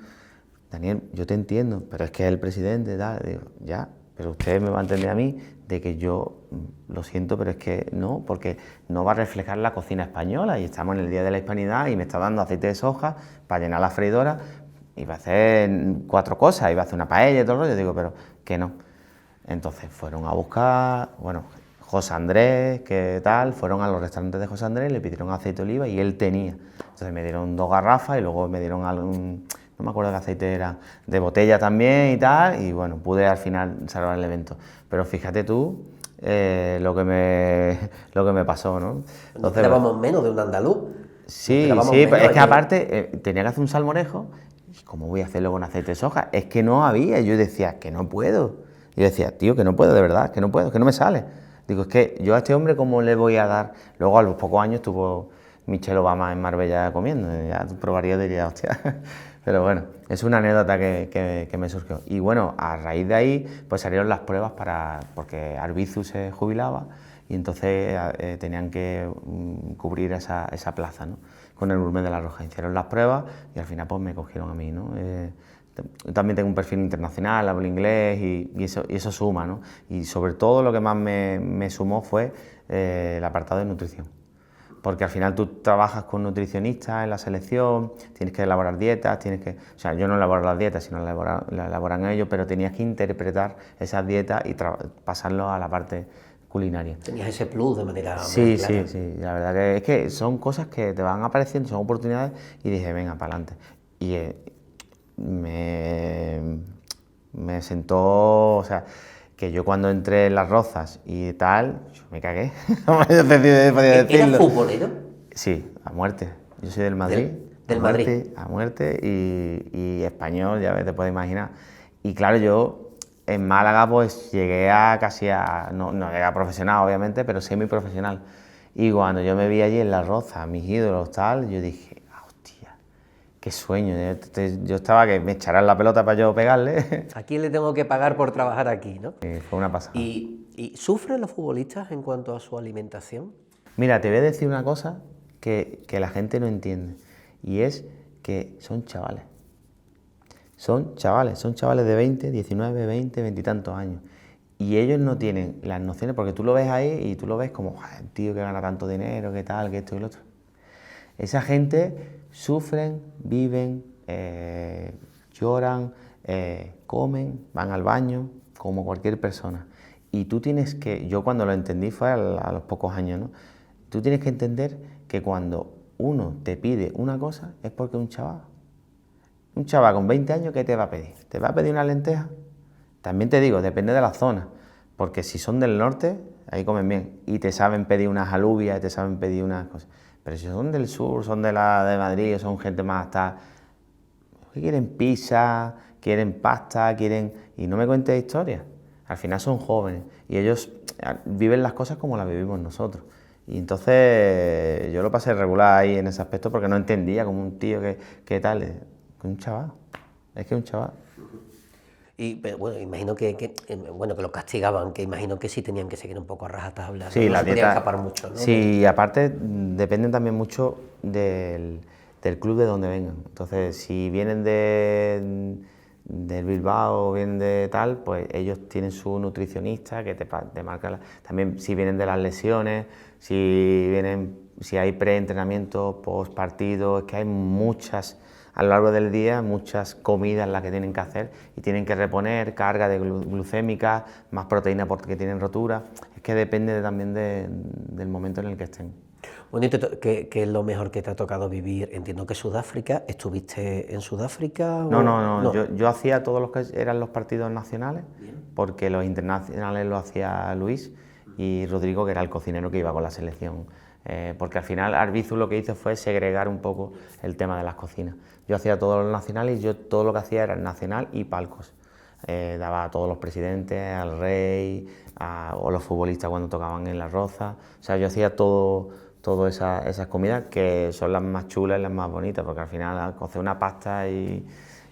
Daniel, yo te entiendo, pero es que es el presidente, tal. Digo, ya, pero usted me va a entender a mí de que yo, lo siento, pero es que no, porque no va a reflejar la cocina española y estamos en el Día de la Hispanidad y me está dando aceite de soja para llenar la freidora y va a hacer 4 cosas, iba a hacer una paella y todo el rollo, digo, pero que no. Entonces fueron a buscar, bueno, José Andrés, que tal, fueron a los restaurantes de José Andrés, le pidieron aceite de oliva y él tenía. Entonces me dieron 2 garrafas y luego me no me acuerdo qué aceite era, de botella también y tal, y bueno, pude al final salvar el evento. Pero fíjate tú lo que me pasó, ¿no? No Entonces, esperábamos menos de un andaluz. No sí, esperábamos sí, menos es que allí. aparte tenía que hacer un salmorejo, y ¿cómo voy a hacerlo con aceite de soja? Es que no había, yo decía, que no puedo. Yo decía, tío, que no puedo, de verdad, que no puedo, que no me sale. Digo, es que yo a este hombre, ¿cómo le voy a dar? Luego a los pocos años estuvo Michelle Obama en Marbella comiendo, ya tú probarías y dirías, hostia. Pero bueno, es una anécdota que me surgió. Y bueno, a raíz de ahí, pues salieron las pruebas porque Arbizu se jubilaba y entonces tenían que cubrir esa plaza, ¿no? Con el Gourmet de la Roja. Hicieron las pruebas y al final pues me cogieron a mí, ¿no? También tengo un perfil internacional, hablo inglés y eso suma, ¿no? Y sobre todo lo que más me sumó fue el apartado de nutrición. Porque al final tú trabajas con nutricionistas en la selección, tienes que elaborar dietas, o sea, yo no elaboro las dietas, sino las elaboran ellos, pero tenías que interpretar esas dietas y pasarlo a la parte culinaria. Tenías ese plus de manera Sí, clara. sí, la verdad que es que son cosas que te van apareciendo, son oportunidades y dije, venga, para adelante. Y me sentó, o sea, que yo cuando entré en Las Rozas y tal, yo me cagué, yo podía ¿Era decirlo. futbolero? Sí, a muerte. Yo soy del Madrid. Del Madrid. A muerte y español, ya te puedes imaginar. Y claro, yo en Málaga pues llegué a no llegué a profesional obviamente, pero semiprofesional. Y cuando yo me vi allí en Las Rozas, mis ídolos tal, yo dije, hostia, qué sueño. Yo estaba que me echaran la pelota para yo pegarle. ¿A quién le tengo que pagar por trabajar aquí, no? Fue una pasada. ¿Y sufren los futbolistas en cuanto a su alimentación? Mira, te voy a decir una cosa que la gente no entiende, y es que son chavales. Son chavales de 20, 19, 20, 20 y tantos años. Y ellos no tienen las nociones, porque tú lo ves ahí y tú lo ves como, el tío que gana tanto dinero, que tal, que esto y lo otro. Esa gente sufren, viven, lloran, comen, van al baño, como cualquier persona. Y tú tienes que, yo cuando lo entendí fue a los pocos años, ¿no? Tú tienes que entender que cuando uno te pide una cosa es porque es un chaval. Un chaval con 20 años, ¿qué te va a pedir? ¿Te va a pedir una lenteja? También te digo, depende de la zona, porque si son del norte, ahí comen bien, y te saben pedir unas alubias, y te saben pedir unas cosas. Pero si son del sur, son de Madrid, son gente más hasta que quieren pizza, quieren pasta, y no me cuentes historias. Al final son jóvenes y ellos viven las cosas como las vivimos nosotros. Y entonces yo lo pasé regular ahí en ese aspecto porque no entendía como un tío que tal, que un chaval, es que es un chaval. Y pero, bueno, imagino que lo castigaban, que imagino que sí tenían que seguir un poco a rajatabla, Sí, no la se podía dieta, escapar mucho, ¿no? sí, aparte dependen también mucho del club de donde vengan. Entonces, si vienen del Bilbao o vienen de tal, pues ellos tienen su nutricionista que te marca. También si vienen de las lesiones, si hay preentrenamiento, post partido, es que hay muchas a lo largo del día, muchas comidas las que tienen que hacer y tienen que reponer carga de glucémica, más proteína porque tienen rotura. Es que depende también del momento en el que estén. Bueno, ¿y qué es lo mejor que te ha tocado vivir? Entiendo que Sudáfrica. ¿Estuviste en Sudáfrica? No. Yo hacía todos los que eran los partidos nacionales, porque los internacionales lo hacía Luis y Rodrigo, que era el cocinero que iba con la selección. Porque al final Arbizu lo que hizo fue segregar un poco el tema de las cocinas. Yo hacía todos los nacionales y yo todo lo que hacía era nacional y palcos. Daba a todos los presidentes, al rey, o los futbolistas cuando tocaban en Las Rozas. O sea, yo hacía todas esas comidas que son las más chulas y las más bonitas, porque al final cocer una pasta y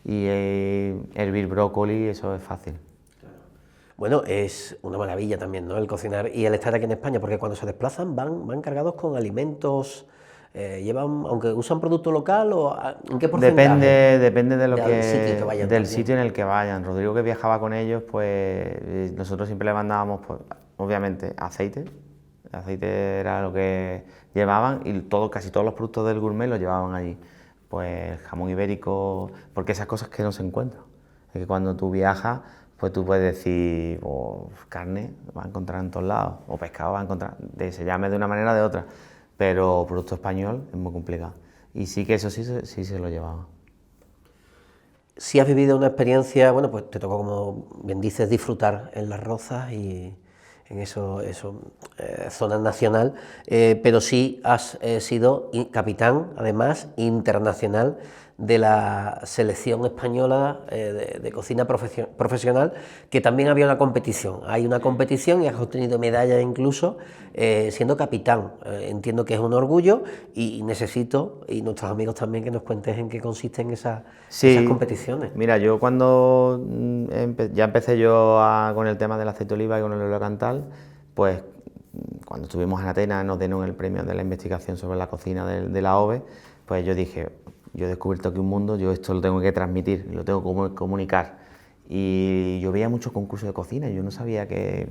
hervir brócoli, eso es fácil. Bueno, es una maravilla también, ¿no?, el cocinar y el estar aquí en España, porque cuando se desplazan van cargados con alimentos, aunque usan producto local, o ¿en qué porcentaje? Depende de del Del sitio que vayan sitio en el que vayan. Rodrigo, que viajaba con ellos, pues nosotros siempre le mandábamos, pues, obviamente, aceite. El aceite era lo que llevaban y casi todos los productos del gourmet los llevaban allí. Pues jamón ibérico, porque esas cosas que no se encuentran. Es que cuando tú viajas, pues tú puedes decir, carne va a encontrar en todos lados, o pescado va a encontrar, se llame de una manera o de otra, pero producto español es muy complicado. Y sí que eso sí se lo llevaba. Si has vivido una experiencia, bueno, pues te tocó, como bien dices, disfrutar en Las Rozas y en zona nacional, pero sí has sido capitán, además, internacional de la selección española de cocina profesional, que también había una competición. Hay una competición y has obtenido medallas incluso siendo capitán. Entiendo que es un orgullo y necesito, y nuestros amigos también, que nos cuentes en qué consisten esas Sí, competiciones. mira, yo cuando ya empecé yo con el tema del aceite de oliva y con el óleo cantal, pues cuando estuvimos en Atenas nos dieron el premio de la investigación sobre la cocina de la OVE, pues yo dije, yo he descubierto aquí un mundo, yo esto lo tengo que transmitir, lo tengo que comunicar. Y yo veía muchos concursos de cocina, yo no sabía que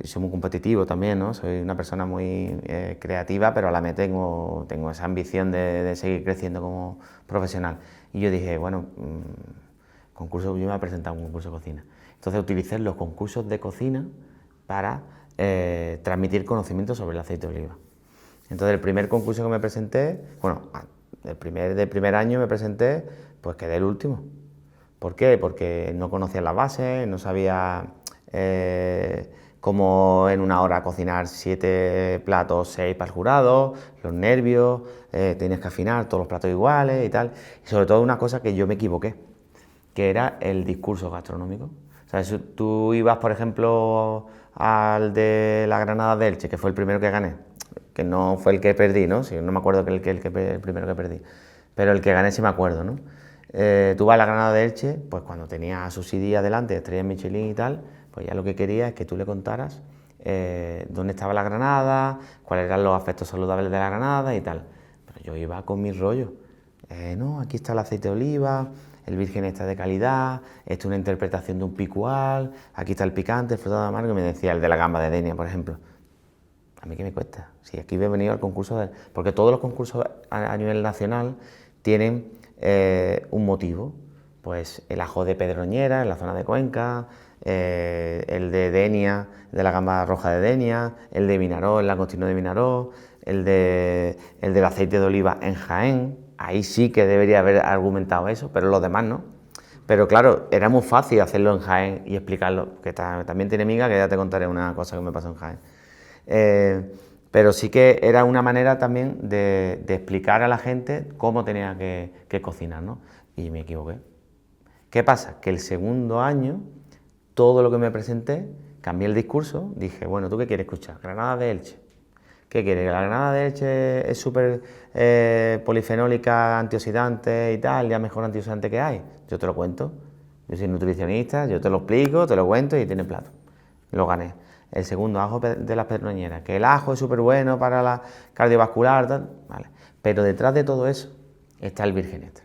soy muy competitivo también, ¿no? Soy una persona muy creativa, pero a la vez tengo esa ambición de seguir creciendo como profesional. Y yo dije, bueno, yo me voy a presentar a un concurso de cocina. Entonces utilicé los concursos de cocina para transmitir conocimiento sobre el aceite de oliva. Entonces el primer concurso que me presenté, bueno, del primer año me presenté, pues quedé el último. ¿Por qué? Porque no conocía las bases, no sabía cómo en una hora cocinar 7 platos, 6 para el jurado, los nervios, tienes que afinar todos los platos iguales y tal. Y sobre todo una cosa que yo me equivoqué, que era el discurso gastronómico. O sea, si tú ibas, por ejemplo, al de la Granada de Elche, que fue el primero que gané, que no fue el que perdí, ¿no? Sí, no me acuerdo el primero que perdí, pero el que gané sí me acuerdo, ¿no? Tú vas a la Granada de Elche, pues cuando tenía a Susidi delante, estrellas Michelin y tal, pues ya lo que quería es que tú le contaras dónde estaba la granada, cuáles eran los aspectos saludables de la granada y tal. Pero yo iba con mis rollos. No, aquí está el aceite de oliva, el virgen está de calidad, esto es una interpretación de un picual, aquí está el picante, el frutado amargo, y me decía el de la gamba de Denia, por ejemplo. ¿A mí qué me cuesta? Si aquí he venido al concurso, porque todos los concursos a nivel nacional tienen un motivo, pues el ajo de Pedroñera en la zona de Cuenca, el de Denia, de la gamba roja de Denia, el de Vinaró, el langostino de Vinaró, el del aceite de oliva en Jaén. Ahí sí que debería haber argumentado eso, pero los demás no. Pero claro, era muy fácil hacerlo en Jaén y explicarlo, que también tiene miga, que ya te contaré una cosa que me pasó en Jaén. Pero sí que era una manera también de explicar a la gente cómo tenía que cocinar, ¿no? Y me equivoqué. ¿Qué pasa? Que el segundo año, todo lo que me presenté, cambié el discurso, dije, bueno, ¿tú qué quieres escuchar? Granada de Elche. ¿Qué quieres? ¿Que la granada de Elche es súper polifenólica, antioxidante y tal, ya mejor antioxidante que hay? Yo te lo cuento. Yo soy nutricionista, yo te lo explico, te lo cuento y tiene plato. Lo gané. El segundo, ajo de las pedroñeras, que el ajo es súper bueno para la cardiovascular, tal, vale. Pero detrás de todo eso está el virgen extra.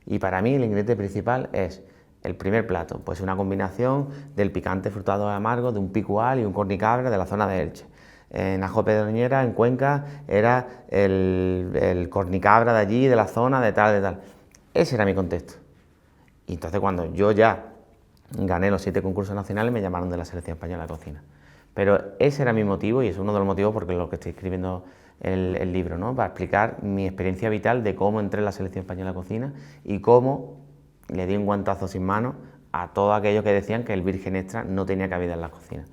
Y para mí el ingrediente principal es el primer plato, pues una combinación del picante frutado amargo, de un picual y un cornicabra de la zona de Elche. En Ajo Pedroñera, en Cuenca, era el cornicabra de allí, de la zona, de tal, de tal. Ese era mi contexto. Y entonces cuando yo ya gané los 7 concursos nacionales, me llamaron de la Selección Española de Cocina. Pero ese era mi motivo y es uno de los motivos por los que estoy escribiendo el libro, ¿no? Para explicar mi experiencia vital de cómo entré en la Selección Española de Cocina y cómo le di un guantazo sin mano a todos aquellos que decían que el virgen extra no tenía cabida en las cocinas.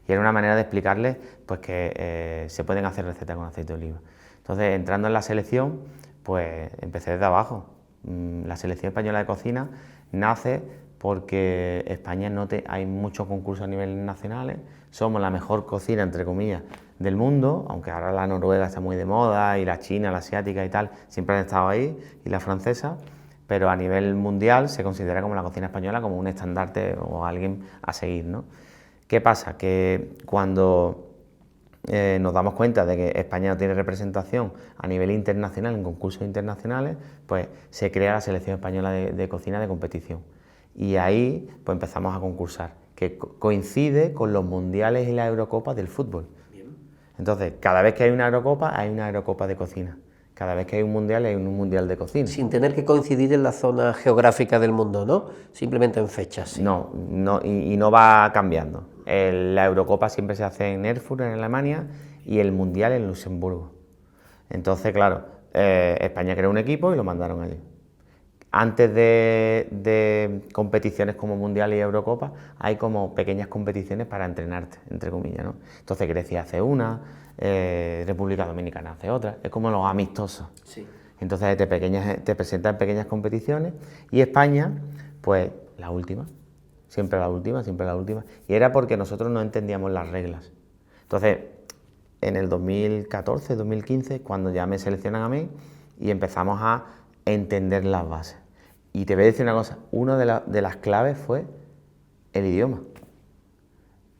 Y era una manera de explicarles pues, que se pueden hacer recetas con aceite de oliva. Entonces, entrando en la selección, pues empecé desde abajo. La Selección Española de Cocina nace porque España hay muchos concursos a nivel nacionales, somos la mejor cocina, entre comillas, del mundo, aunque ahora la noruega está muy de moda y la china, la asiática y tal, siempre han estado ahí, y la francesa, pero a nivel mundial se considera como la cocina española como un estandarte o alguien a seguir, ¿no? ¿Qué pasa? Que cuando nos damos cuenta de que España no tiene representación a nivel internacional en concursos internacionales, pues se crea la Selección Española de Cocina de competición. Y ahí pues empezamos a concursar, que coincide con los mundiales y las Eurocopas del fútbol. Bien. Entonces, cada vez que hay una Eurocopa de cocina. Cada vez que hay un mundial, hay un mundial de cocina. Sin tener que coincidir en la zona geográfica del mundo, ¿no? Simplemente en fechas. Sí. No, y no va cambiando. La Eurocopa siempre se hace en Erfurt, en Alemania, y el mundial en Luxemburgo. Entonces, claro, España creó un equipo y lo mandaron allí. antes de competiciones como Mundial y Eurocopa, hay como pequeñas competiciones para entrenarte, entre comillas, ¿no? Entonces Grecia hace una, República Dominicana hace otra, es como los amistosos. Sí. Entonces te presentan pequeñas competiciones y España, pues la última, siempre la última, siempre la última. Y era porque nosotros no entendíamos las reglas. Entonces, en el 2014, 2015, cuando ya me seleccionan a mí y empezamos a entender las bases. Y te voy a decir una cosa, una de las claves fue el idioma.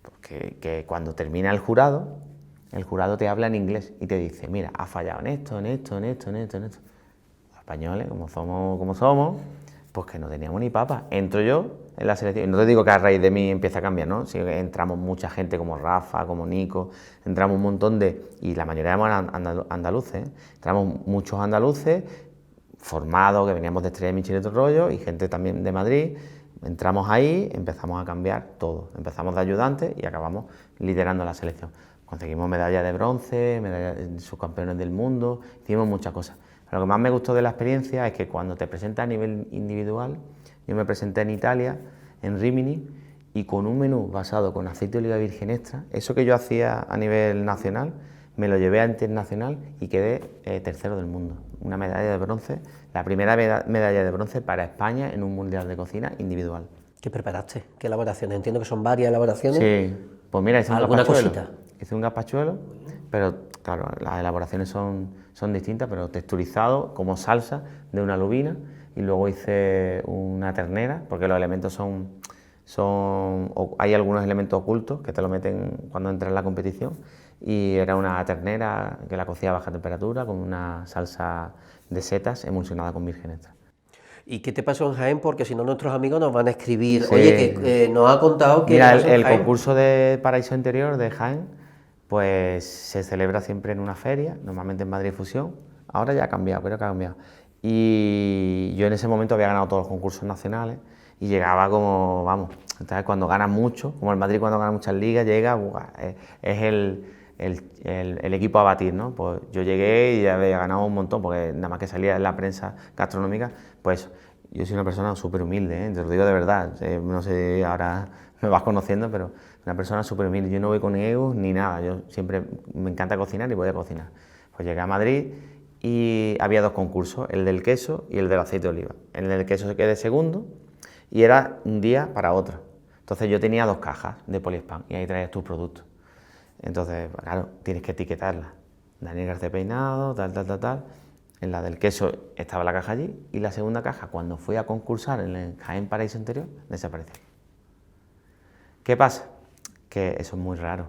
Porque que cuando termina el jurado te habla en inglés y te dice, mira, has fallado en esto, en esto, en esto, en esto, en esto. Los españoles, como somos, pues que no teníamos ni papa. Entro yo en la selección, y no te digo que a raíz de mí empieza a cambiar, ¿no? Sí, entramos mucha gente como Rafa, como Nico, entramos un montón y la mayoría éramos andaluces, entramos muchos andaluces, formados, que veníamos de Estrella de Michelin y otro rollo, y gente también de Madrid. Entramos ahí, empezamos a cambiar todo, empezamos de ayudantes y acabamos liderando la selección. Conseguimos medallas de bronce, medallas de subcampeones del mundo, hicimos muchas cosas. Pero lo que más me gustó de la experiencia es que cuando te presentas a nivel individual, yo me presenté en Italia, en Rimini, y con un menú basado con aceite de oliva virgen extra, eso que yo hacía a nivel nacional, me lo llevé a internacional y quedé tercero del mundo. Una medalla de bronce, la primera medalla de bronce para España en un mundial de cocina individual. ¿Qué preparaste? ¿Qué elaboraciones? Entiendo que son varias elaboraciones. Sí, pues mira, hice un ¿Alguna gazpachuelo. cosita? Hice un gazpachuelo, pero claro, las elaboraciones son distintas, pero texturizado como salsa de una lubina, y luego hice una ternera, porque los elementos hay algunos elementos ocultos que te lo meten cuando entras en la competición, y era una ternera que la cocía a baja temperatura con una salsa de setas emulsionada con virgen extra. ¿Y qué te pasó en Jaén? Porque si no nuestros amigos nos van a escribir, Sí. oye, que nos ha contado que... Mira, pasó en el Jaén. concurso de Paraíso Interior de Jaén, pues se celebra siempre en una feria, normalmente en Madrid Fusión. Ahora ya ha cambiado, creo que ha cambiado. Y yo en ese momento había ganado todos los concursos nacionales y llegaba como, vamos, entonces cuando ganas mucho, como el Madrid cuando gana muchas ligas, llega, es el equipo a batir, ¿no? Pues yo llegué y ya había ganado un montón, porque nada más que salía en la prensa gastronómica, pues yo soy una persona súper humilde, te lo digo de verdad, no sé, ahora me vas conociendo, pero una persona súper humilde, yo no voy con egos ni nada, yo siempre me encanta cocinar y voy a cocinar. Pues llegué a Madrid y había dos concursos, el del queso y el del aceite de oliva. El del queso se quedé segundo y era un día para otro. Entonces yo tenía 2 cajas de poliespan y ahí traías tus productos. Entonces, claro, tienes que etiquetarlas. Daniel García Peinado, tal, tal, tal, tal. En la del queso estaba la caja allí y la segunda caja, cuando fui a concursar en el Jaén Paraíso Interior, desapareció. ¿Qué pasa? Que eso es muy raro,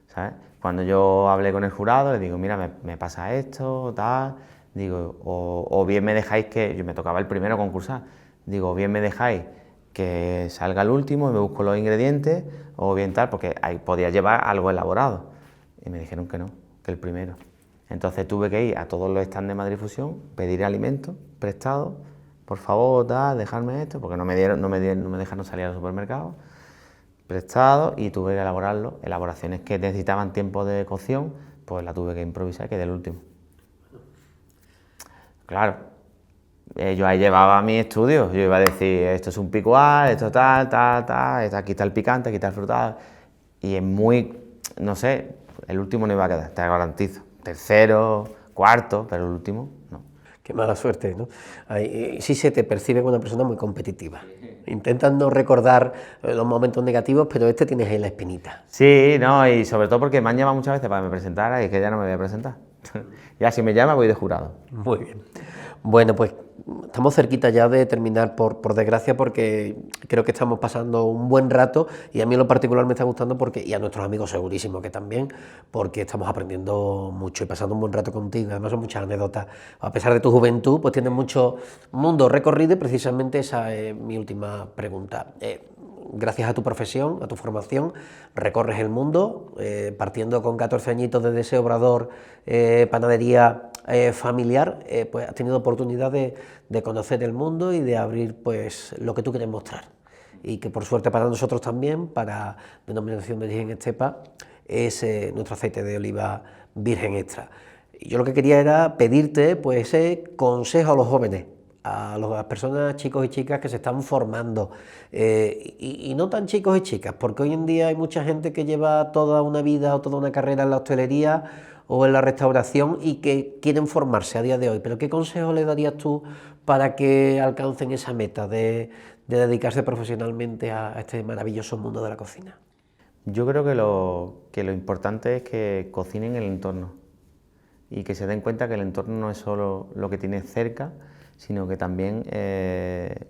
¿sabes? Cuando yo hablé con el jurado, le digo, mira, me pasa esto, tal, digo, o bien me dejáis que, yo me tocaba el primero concursar, digo, o bien me dejáis que salga el último y me busco los ingredientes, o bien tal, porque ahí podía llevar algo elaborado. Y me dijeron que no, que el primero. Entonces tuve que ir a todos los stands de Madrid Fusión, pedir alimentos prestados, por favor, tal, dejarme esto, porque no me dejaron salir al supermercado, prestado, y tuve que elaborarlo. Elaboraciones que necesitaban tiempo de cocción, pues la tuve que improvisar y quedé el último. Claro, yo ahí llevaba mis estudios, yo iba a decir, esto es un picual, esto tal, tal, tal, aquí está el picante, aquí está el frutado, y es muy, no sé, el último no iba a quedar, te garantizo, tercero, cuarto, pero el último no. Qué mala suerte, ¿no? Sí se te percibe como una persona muy competitiva. Intentas no recordar los momentos negativos, pero tienes ahí la espinita. Sí, no, y sobre todo porque me han llamado muchas veces para que me presentara y es que ya no me voy a presentar. Ya si me llama voy de jurado. Muy bien. Bueno, pues estamos cerquita ya de terminar, por desgracia, porque creo que estamos pasando un buen rato y a mí en lo particular me está gustando y a nuestros amigos segurísimo que también, porque estamos aprendiendo mucho y pasando un buen rato contigo. Además son muchas anécdotas. A pesar de tu juventud, pues tienes mucho mundo recorrido y precisamente esa es mi última pregunta. Gracias a tu profesión, a tu formación, recorres el mundo, partiendo con 14 añitos de Deseo Obrador, panadería familiar, pues has tenido oportunidad de conocer el mundo y de abrir pues lo que tú quieres mostrar. Y que por suerte para nosotros también, para Denominación de Origen Estepa, es nuestro aceite de oliva virgen extra. Y yo lo que quería era pedirte pues ese consejo a los jóvenes, a las personas, chicos y chicas que se están formando, y no tan chicos y chicas, porque hoy en día hay mucha gente que lleva toda una vida o toda una carrera en la hostelería o en la restauración y que quieren formarse a día de hoy, pero ¿qué consejo le darías tú para que alcancen esa meta de dedicarse profesionalmente a este maravilloso mundo de la cocina? Yo creo que lo importante es que cocinen el entorno y que se den cuenta que el entorno no es solo lo que tienes cerca, sino que también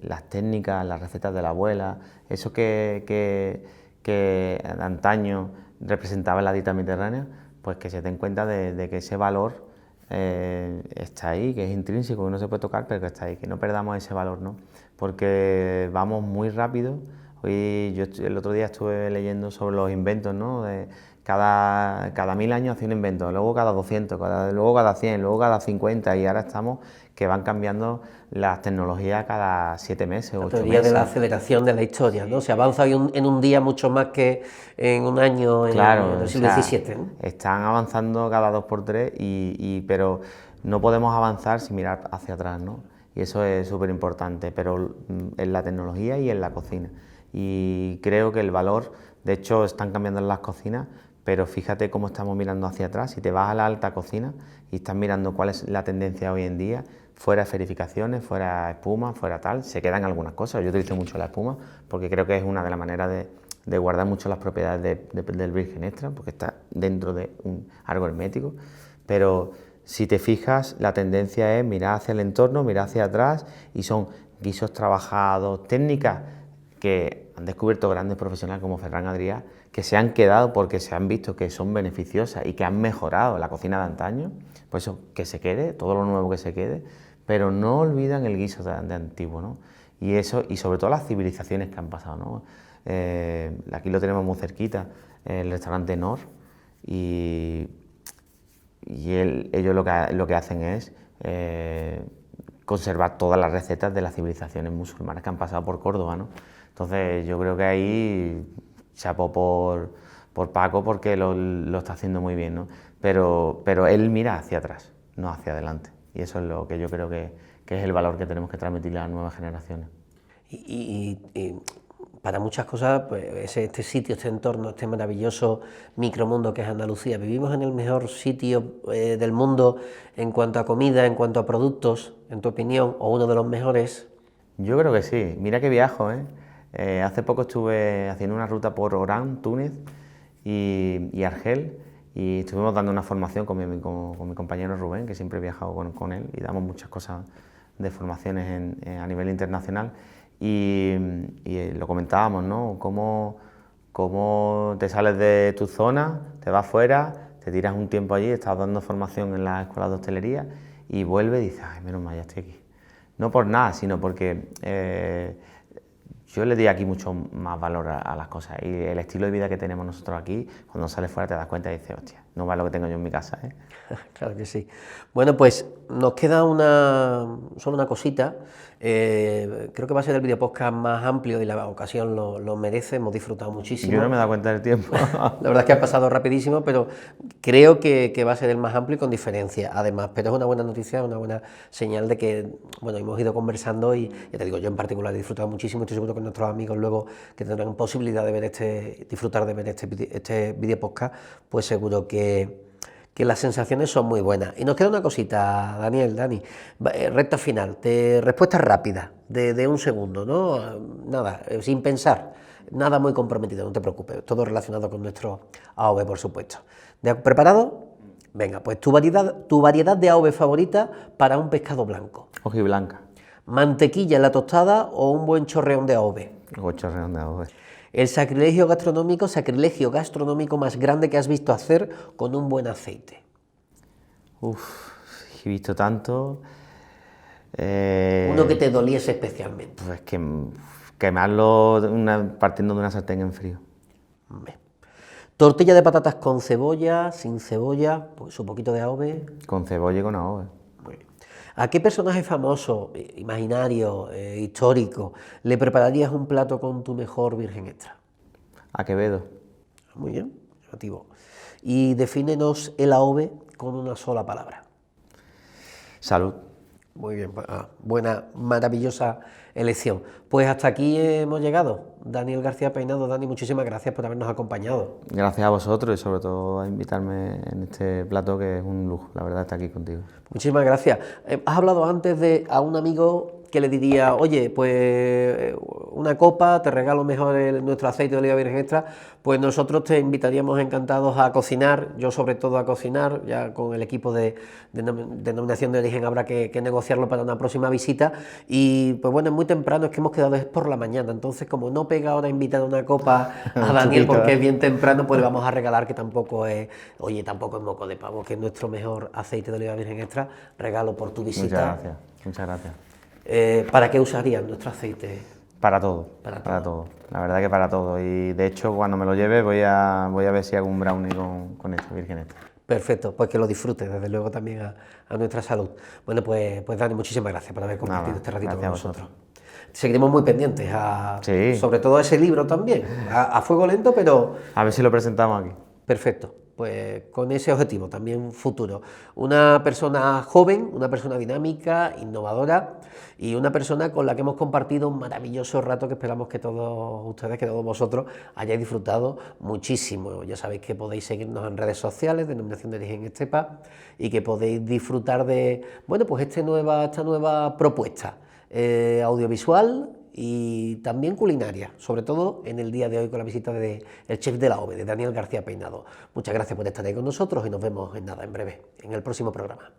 las técnicas, las recetas de la abuela, eso que de antaño representaba la dieta mediterránea, pues que se den cuenta de que ese valor está ahí, que es intrínseco, que no se puede tocar, pero que está ahí, que no perdamos ese valor, ¿no? Porque vamos muy rápido. Hoy el otro día estuve leyendo sobre los inventos, ¿no? Cada 1000 años hace un invento, luego cada 200, luego cada 100, luego cada 50 y ahora estamos que van cambiando las tecnologías cada 7 meses, 8 meses. La teoría de la aceleración de la historia, ¿no? Se avanza en un día mucho más que en un año en el siglo XVII, ¿no? Están avanzando cada 2 por 3, pero no podemos avanzar sin mirar hacia atrás, ¿no? Y eso es súper importante, pero en la tecnología y en la cocina. Y creo que el valor, de hecho están cambiando en las cocinas, pero fíjate cómo estamos mirando hacia atrás. Si te vas a la alta cocina y estás mirando cuál es la tendencia hoy en día, fuera esferificaciones, fuera espuma, fuera tal, se quedan algunas cosas. Yo utilizo mucho la espuma porque creo que es una de las maneras de guardar mucho las propiedades del virgen extra, porque está dentro de algo hermético, pero si te fijas, la tendencia es mirar hacia el entorno, mirar hacia atrás, y son guisos trabajados, técnicas que han descubierto grandes profesionales como Ferran Adrià, que se han quedado porque se han visto que son beneficiosas y que han mejorado la cocina de antaño. Por eso que se quede, todo lo nuevo que se quede, pero no olvidan el guiso de antiguo, ¿no? Y eso, y sobre todo las civilizaciones que han pasado, ¿no? Aquí lo tenemos muy cerquita, el restaurante Nor, y ellos lo que hacen es conservar todas las recetas de las civilizaciones musulmanas que han pasado por Córdoba, ¿no? Entonces yo creo que ahí chapó por Paco porque lo está haciendo muy bien, ¿no? Pero él mira hacia atrás, no hacia adelante, y eso es lo que yo creo que es el valor que tenemos que transmitirle a las nuevas generaciones. Y para muchas cosas, pues este sitio, este entorno, este maravilloso micromundo que es Andalucía, vivimos en el mejor sitio del mundo en cuanto a comida, en cuanto a productos, en tu opinión, o uno de los mejores. Yo creo que sí, mira que viajo, ¿eh? Hace poco estuve haciendo una ruta por Orán, Túnez y Argel, y estuvimos dando una formación con mi compañero Rubén, que siempre he viajado con él, y damos muchas cosas de formaciones a nivel internacional, y lo comentábamos, ¿no? Cómo te sales de tu zona, te vas fuera, te tiras un tiempo allí, estás dando formación en la escuela de hostelería y vuelves y dices, ay, menos mal, ya estoy aquí. No por nada, sino porque yo le di aquí mucho más valor a las cosas, y el estilo de vida que tenemos nosotros aquí, cuando sales fuera te das cuenta y dices, hostia, no vale lo que tengo yo en mi casa, ¿eh? Claro que sí. Bueno, pues nos queda solo una cosita. Creo que va a ser el videopodcast más amplio y la ocasión lo merece, hemos disfrutado muchísimo. Yo no me he dado cuenta del tiempo. La verdad es que ha pasado rapidísimo, pero creo que va a ser el más amplio y con diferencia, además. Pero es una buena noticia, una buena señal de que, bueno, hemos ido conversando y, ya te digo, yo en particular he disfrutado muchísimo. Estoy seguro que nuestros amigos luego que tendrán posibilidad de ver disfrutar de ver este videopodcast, pues seguro que las sensaciones son muy buenas. Y nos queda una cosita, Dani, recta final, respuesta rápida, de un segundo, ¿no? Nada, sin pensar, nada muy comprometido, no te preocupes, todo relacionado con nuestro AOVE, por supuesto. ¿Preparado? Venga, pues tu variedad de AOVE favorita para un pescado blanco. Hojiblanca. ¿Mantequilla en la tostada o un buen chorreón de AOVE? Un chorreón de AOVE. El sacrilegio gastronómico más grande que has visto hacer con un buen aceite. He visto tanto. Uno que te doliese especialmente. Pues quemarlo partiendo de una sartén en frío. Tortilla de patatas con cebolla, sin cebolla, pues un poquito de AOVE. Con cebolla y con AOVE. Muy bien. ¿A qué personaje famoso, imaginario, histórico, le prepararías un plato con tu mejor virgen extra? A Quevedo. Muy bien, llamativo. Y defínenos el AOVE con una sola palabra. Salud. Muy bien, pues, buena, maravillosa elección. Pues hasta aquí hemos llegado. Daniel García Peinado, Dani, muchísimas gracias por habernos acompañado. Gracias a vosotros y sobre todo a invitarme en este plato que es un lujo, la verdad, estar aquí contigo. Muchísimas gracias. Has hablado antes de a un amigo que le diría, oye, pues una copa, te regalo mejor nuestro aceite de oliva virgen extra, pues nosotros te invitaríamos encantados a cocinar, yo sobre todo a cocinar, ya con el equipo de denominación de origen habrá que negociarlo para una próxima visita, y pues bueno, es muy temprano, es que hemos quedado es por la mañana, entonces como no pega ahora invitar una copa a Daniel porque es bien temprano, pues le vamos a regalar, que tampoco es, oye, tampoco es moco de pavo, que es nuestro mejor aceite de oliva virgen extra, regalo por tu visita. Muchas gracias, muchas gracias. ¿Para qué usarías nuestro aceite? Para todo, para todo. La verdad que para todo. Y de hecho, cuando me lo lleve, voy a ver si hago un brownie con este virgen extra. Perfecto, pues que lo disfrutes, desde luego también a nuestra salud. Bueno, pues Dani, muchísimas gracias por haber compartido este ratito con nosotros. Seguiremos muy pendientes, sí, sobre todo a ese libro también, a fuego lento, pero... A ver si lo presentamos aquí. Perfecto, pues con ese objetivo también futuro. Una persona joven, una persona dinámica, innovadora y una persona con la que hemos compartido un maravilloso rato que esperamos que todos ustedes, que todos vosotros hayáis disfrutado muchísimo. Ya sabéis que podéis seguirnos en redes sociales, Denominación de Origen Estepa, y que podéis disfrutar de, bueno, pues esta nueva propuesta audiovisual y también culinaria, sobre todo en el día de hoy con la visita del chef de la OVE, de Daniel García Peinado. Muchas gracias por estar ahí con nosotros y nos vemos en breve, en el próximo programa.